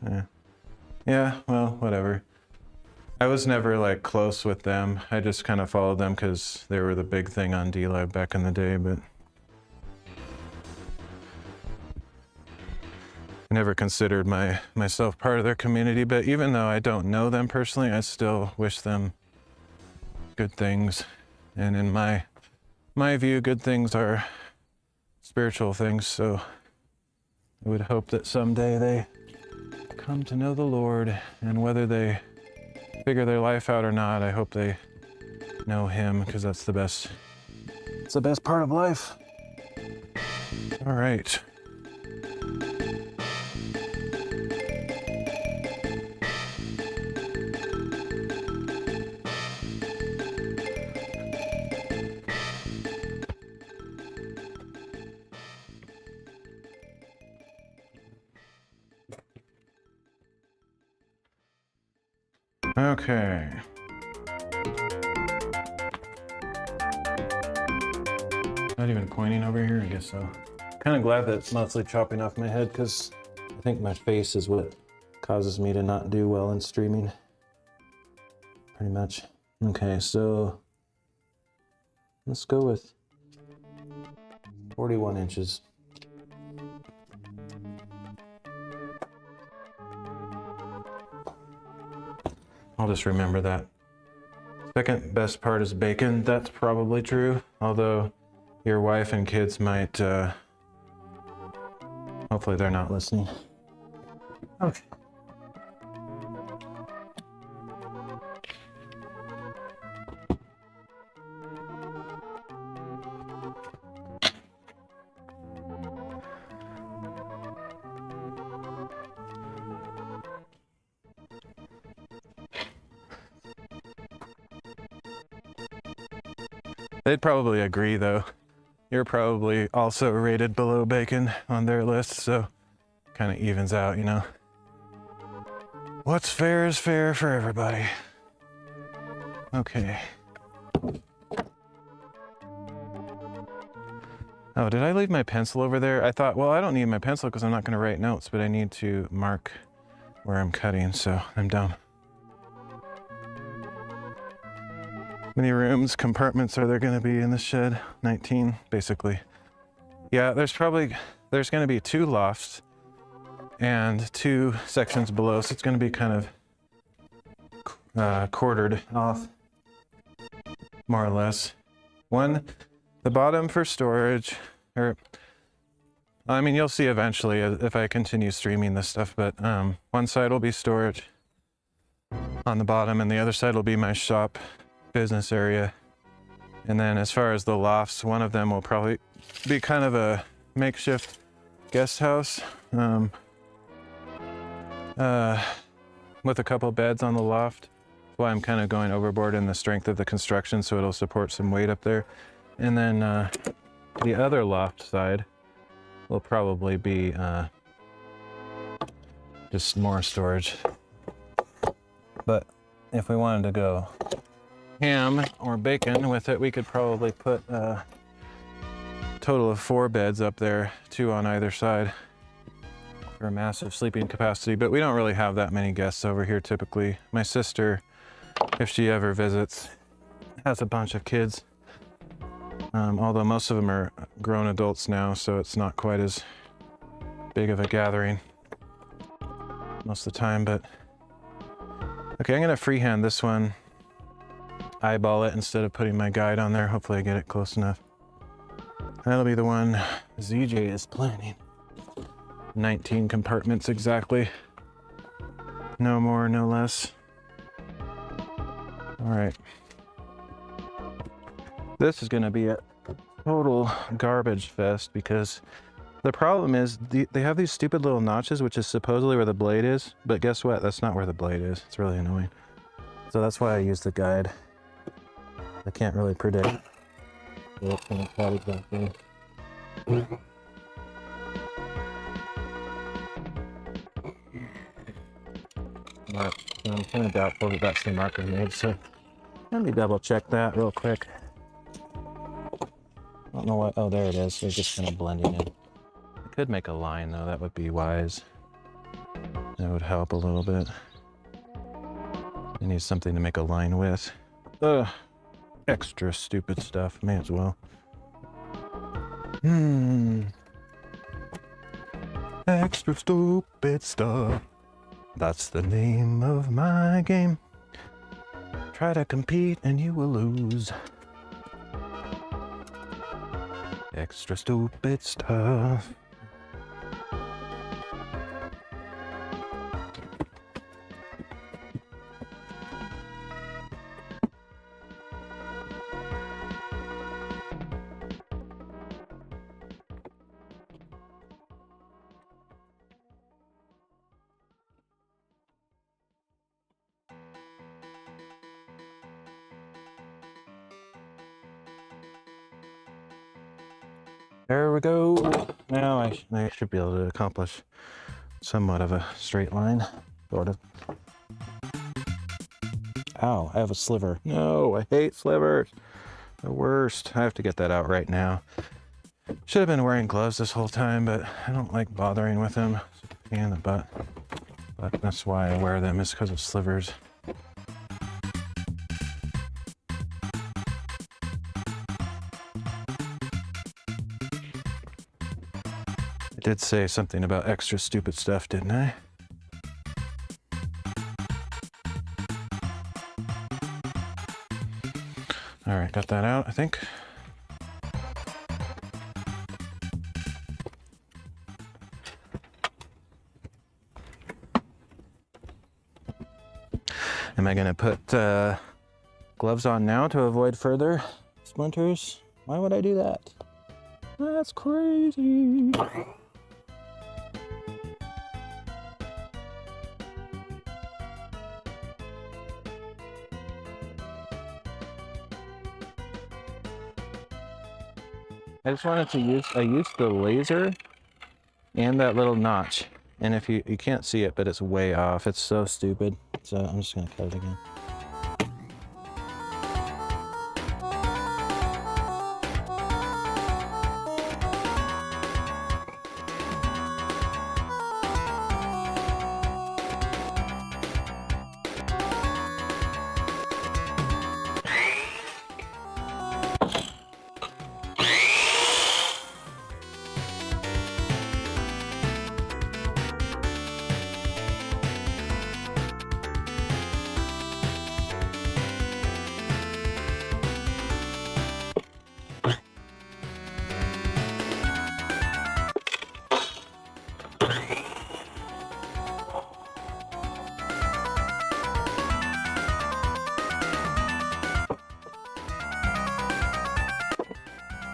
Yeah, well, whatever. I was never like close with them. I just kind of followed them because they were the big thing on D-Live back in the day, but I never considered myself part of their community. But even though I don't know them personally, I still wish them good things. And in my view, good things are spiritual things, so I would hope that someday they come to know the Lord, and whether they figure their life out or not, I hope they know Him, because that's the best. It's the best part of life. All right. Okay. Not even pointing over here, I guess so. Kind of glad that it's mostly chopping off my head, because I think my face is what causes me to not do well in streaming. Pretty much. Okay, so let's go with 41 inches. I'll just remember that. Second best part is bacon. That's probably true, although your wife and kids might, hopefully they're not listening. Okay. They'd probably agree, though. You're probably also rated below bacon on their list, so kind of evens out, you know. What's fair is fair for everybody. Okay. Oh, did I leave my pencil over there? I thought, well, I don't need my pencil because I'm not going to write notes, but I need to mark where I'm cutting, so I'm down. How many rooms, compartments are there going to be in this shed? 19, basically. Yeah, there's going to be 2 lofts and 2 sections below, so it's going to be kind of quartered off, more or less. One, the bottom for storage, or I mean, you'll see eventually if I continue streaming this stuff, but one side will be storage on the bottom and the other side will be my shop business area. And then as far as the lofts, one of them will probably be kind of a makeshift guest house with a couple beds on the loft. That's why I'm kind of going overboard in the strength of the construction, so it'll support some weight up there. And then the other loft side will probably be just more storage. But if we wanted to go ham or bacon with it, we could probably put a total of 4 beds up there, 2 on either side, for a massive sleeping capacity. But we don't really have that many guests over here typically. My sister, if she ever visits, has a bunch of kids. Although most of them are grown adults now, so it's not quite as big of a gathering most of the time. But okay, I'm gonna freehand this one, eyeball it instead of putting my guide on there. Hopefully I get it close enough. That'll be the one ZJ is planning. 19 compartments exactly. No more, no less. All right. This is gonna be a total garbage fest because the problem is they have these stupid little notches, which is supposedly where the blade is, but guess what? That's not where the blade is. It's really annoying. So that's why I use the guide. I can't really predict where it's gonna cut exactly. But I'm kind of doubtful that that's the marker made, so let me double check that real quick. I don't know what, oh, there it is. They're just kind of blending in. I could make a line though, that would be wise. That would help a little bit. I need something to make a line with. Ugh, extra stupid stuff, may as well. Extra stupid stuff. That's the name of my game. Try to compete and you will lose. Extra stupid stuff. There we go. Now I should be able to accomplish somewhat of a straight line, sort of. Ow, I have a sliver. No, I hate slivers. The worst. I have to get that out right now. Should have been wearing gloves this whole time, but I don't like bothering with them. It's a pain in the butt. But that's why I wear them, is because of slivers. I did say something about extra stupid stuff, didn't I? All right, got that out, I think. Am I gonna put gloves on now to avoid further splinters? Why would I do that? That's crazy. I just wanted to I used the laser and that little notch. And if you can't see it, but it's way off. It's so stupid. So I'm just gonna cut it again.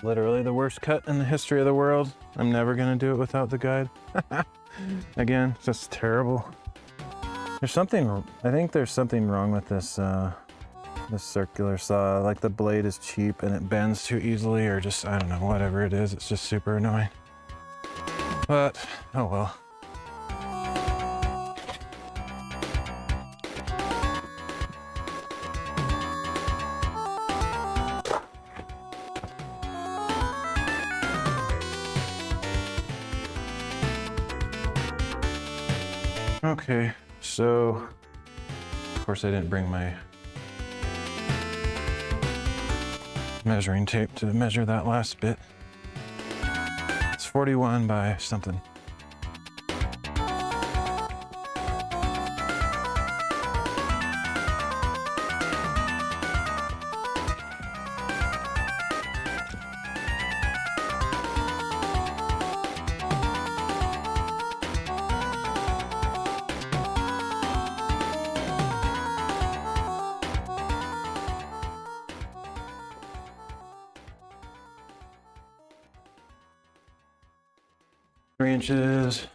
literally the worst cut in the history of the world. I'm never gonna do it without the guide. Again, just terrible. There's something, I think there's something wrong with this, this circular saw. Like the blade is cheap and it bends too easily, or just, I don't know, whatever it is. It's just super annoying. But, oh well. Okay, so of course I didn't bring my measuring tape to measure that last bit. It's 41 by something. Three inches,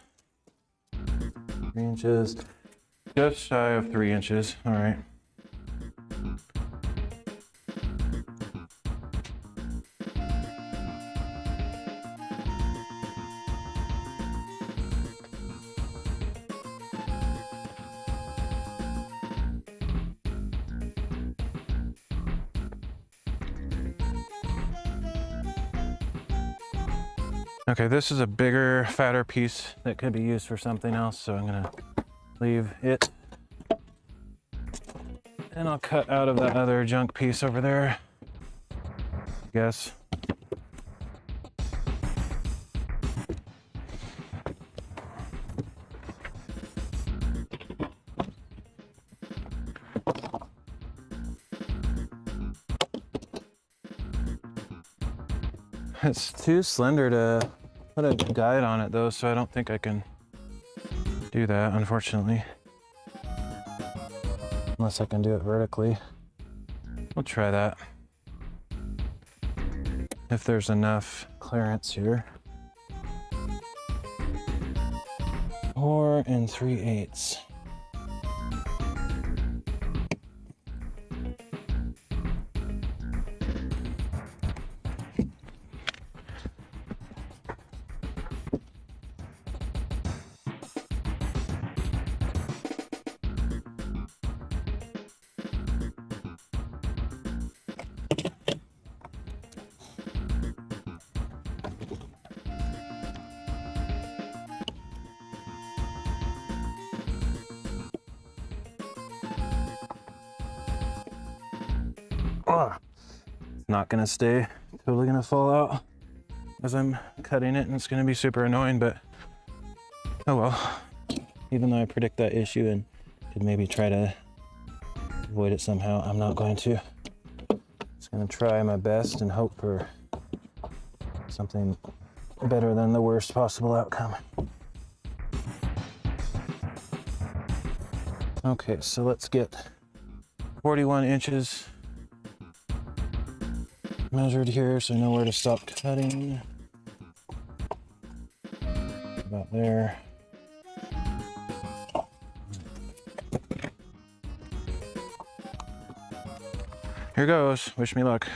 just shy of 3 inches. All right. Okay, this is a bigger, fatter piece that could be used for something else, so I'm gonna leave it. And I'll cut out of that other junk piece over there, I guess. It's too slender to put a guide on it though, so I don't think I can do that, unfortunately. Unless I can do it vertically. We'll try that. If there's enough clearance here. 4 3/8. Oh, it's not gonna stay, totally gonna fall out as I'm cutting it, and it's gonna be super annoying, but oh well. Even though I predict that issue and could maybe try to avoid it somehow, I'm not going to. Just gonna try my best and hope for something better than the worst possible outcome. Okay, so let's get 41 inches measured here so I know where to stop cutting. About there. Here goes. Wish me luck.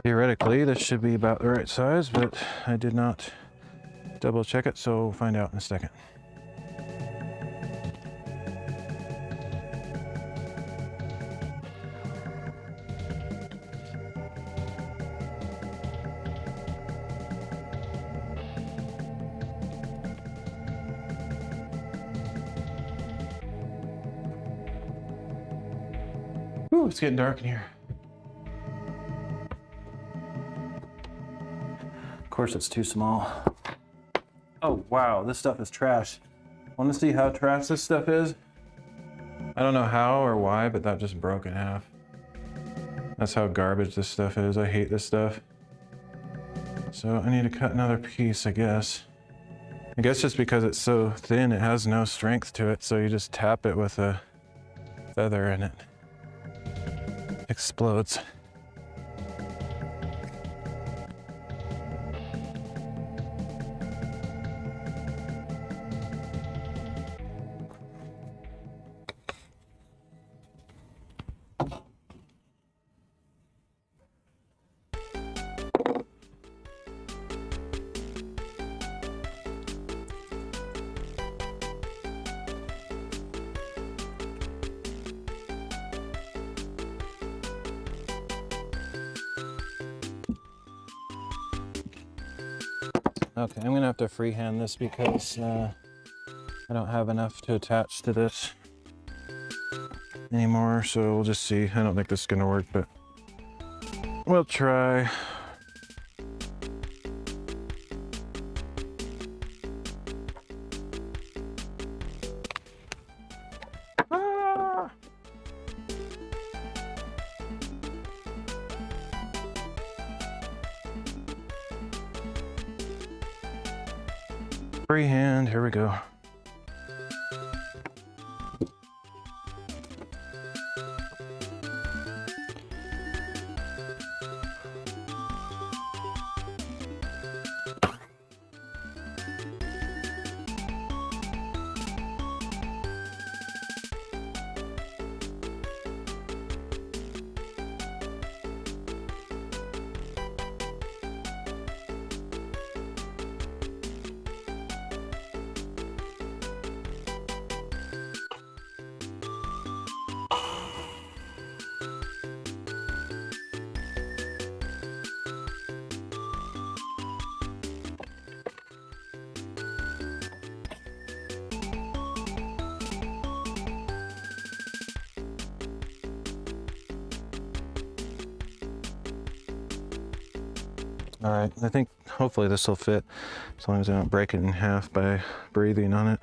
Theoretically, this should be about the right size, but I did not double check it, so we'll find out in a second. Ooh, it's getting dark in here. Of course, it's too small. Oh, wow, this stuff is trash. Want to see how trash this stuff is? I don't know how or why, but that just broke in half. That's how garbage this stuff is. I hate this stuff. So I need to cut another piece, I guess. I guess just because it's so thin, it has no strength to it, so you just tap it with a feather and it explodes. Okay, I'm gonna have to freehand this because I don't have enough to attach to this anymore, so we'll just see. I don't think this is gonna work, but we'll try. Ah! Freehand, here we go. All right, I think hopefully this will fit as long as I don't break it in half by breathing on it.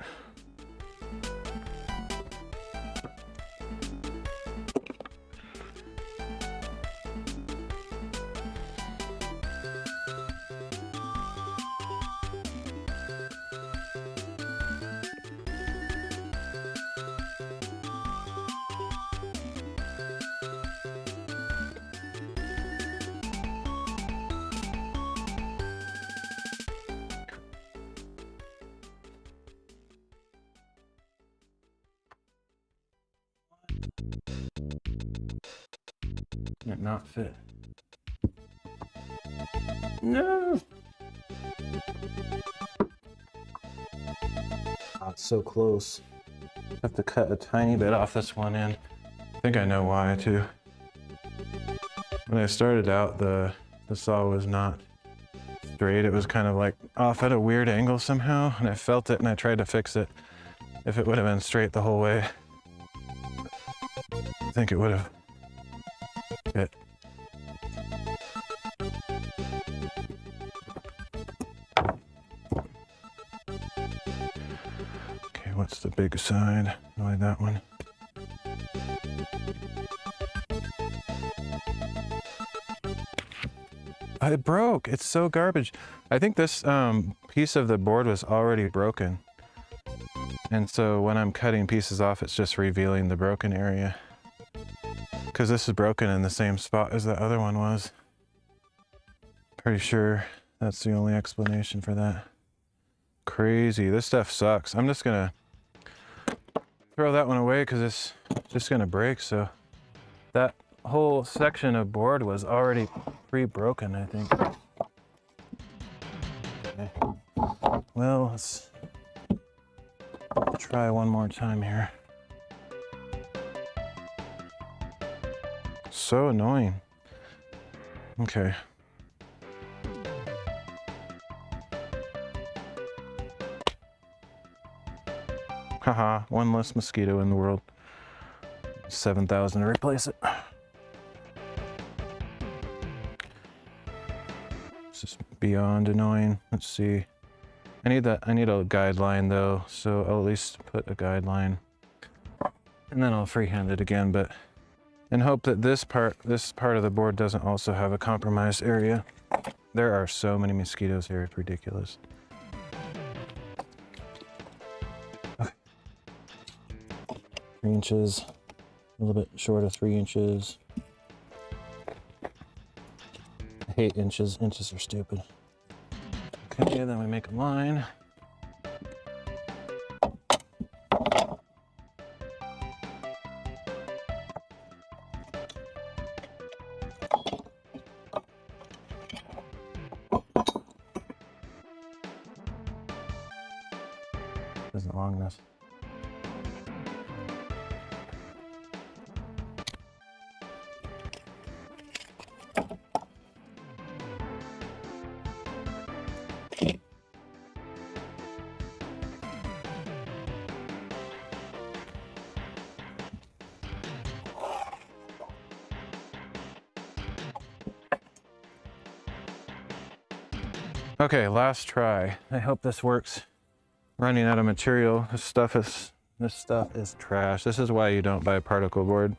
It not fit. No! Oh, it's so close. I have to cut a tiny bit off this one end. I think I know why too. When I started out, the saw was not straight. It was kind of like off at a weird angle somehow, and I felt it and I tried to fix it. If it would have been straight the whole way, I think it would have fit. Okay, what's the big side? I like that one. It broke. It's so garbage. I think this piece of the board was already broken. And so when I'm cutting pieces off, it's just revealing the broken area. Because this is broken in the same spot as the other one was. Pretty sure that's the only explanation for that. Crazy. This stuff sucks. I'm just gonna throw that one away because it's just gonna break. So that whole section of board was already pre-broken, I think. Okay. Well, let's try one more time here. So annoying. Okay. Haha, one less mosquito in the world. 7,000 to replace it. This is beyond annoying. Let's see. I need a guideline though, so I'll at least put a guideline. And then I'll freehand it again, but in hope that this part of the board doesn't also have a compromised area. There are so many mosquitoes here, it's ridiculous. Okay. 3 inches, a little bit short of 3 inches. I hate inches, inches are stupid. Okay, then we make a line. Isn't long enough. Okay, last try. I hope this works. Running out of material. This stuff is trash. This is why you don't buy a particle board.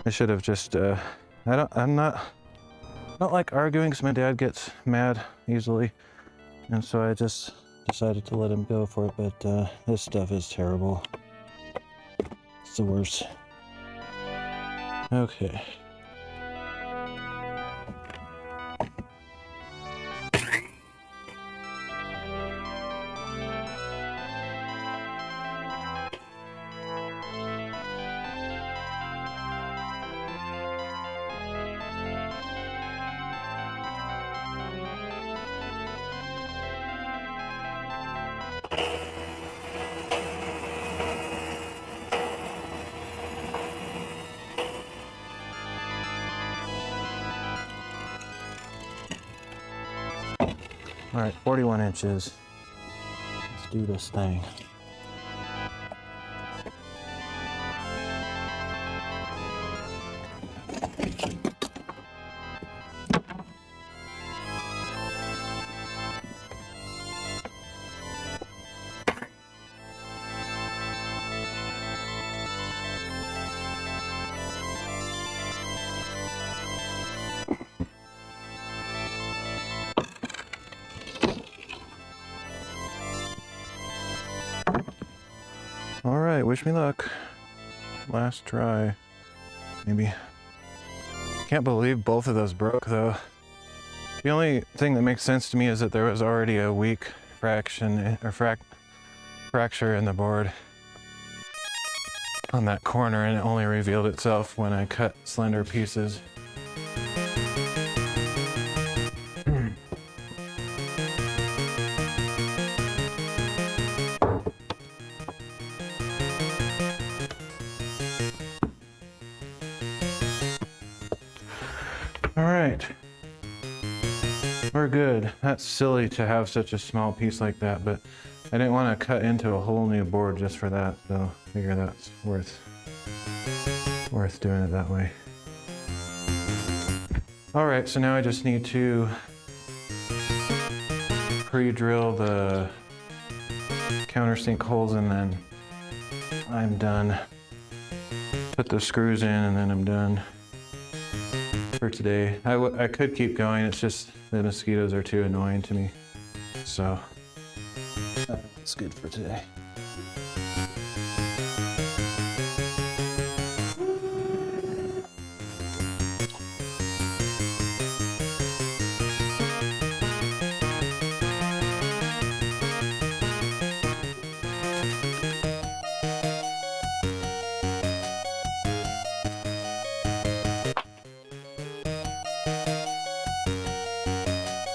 I should have just I don't like arguing because my dad gets mad easily. And so I just decided to let him go for it, but this stuff is terrible. It's the worst. Okay. All right, 41 inches. Let's do this thing. All right, wish me luck. Last try, maybe. Can't believe both of those broke though. The only thing that makes sense to me is that there was already a weak fracture in the board on that corner, and it only revealed itself when I cut slender pieces. All right, we're good. That's silly to have such a small piece like that, but I didn't want to cut into a whole new board just for that, so I figure that's worth doing it that way. All right, so now I just need to pre-drill the countersink holes, and then I'm done. Put the screws in, and then I'm done for today. I could keep going, it's just the mosquitoes are too annoying to me. So it's good for today.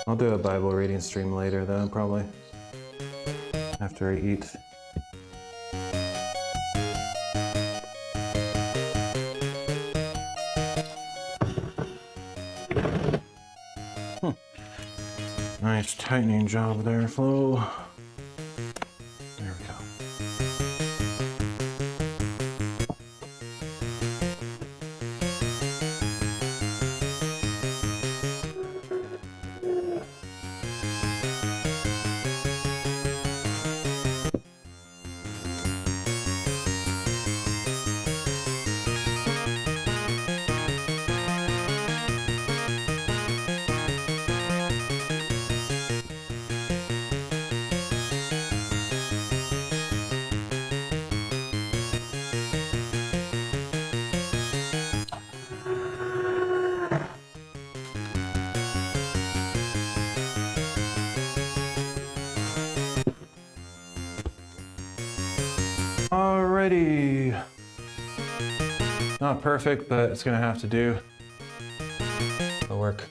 I'll do a Bible reading stream later though, probably. After I eat. Nice tightening job there, Flo. There we go. Alrighty. Not perfect, but it's gonna have to do. It'll work.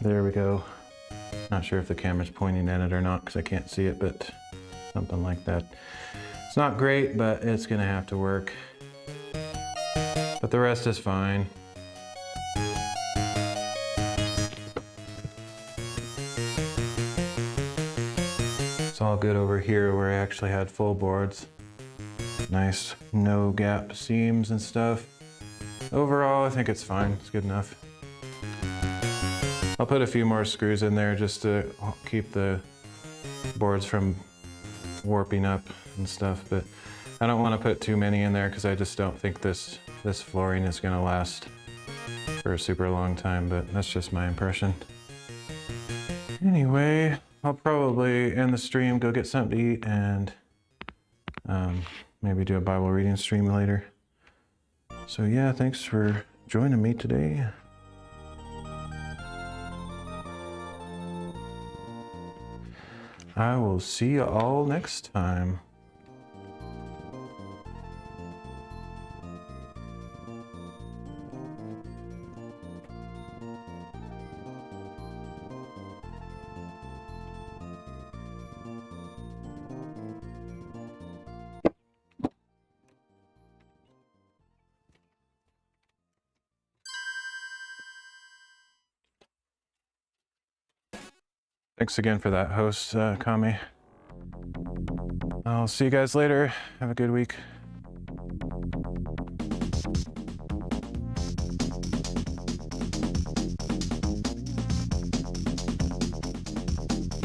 There we go. Not sure if the camera's pointing at it or not because I can't see it, but something like that. It's not great, but it's gonna have to work. But the rest is fine. It's all good over here where I actually had full boards. Nice no gap seams and stuff. Overall, I think it's fine. It's good enough. I'll put a few more screws in there just to keep the boards from warping up and stuff, but I don't want to put too many in there because I just don't think this flooring is going to last for a super long time, but that's just my impression. Anyway, I'll probably end the stream, go get something to eat, and maybe do a Bible reading stream later. So yeah, thanks for joining me today. I will see you all next time. Thanks again for that host, Kami. I'll see you guys later. Have a good week.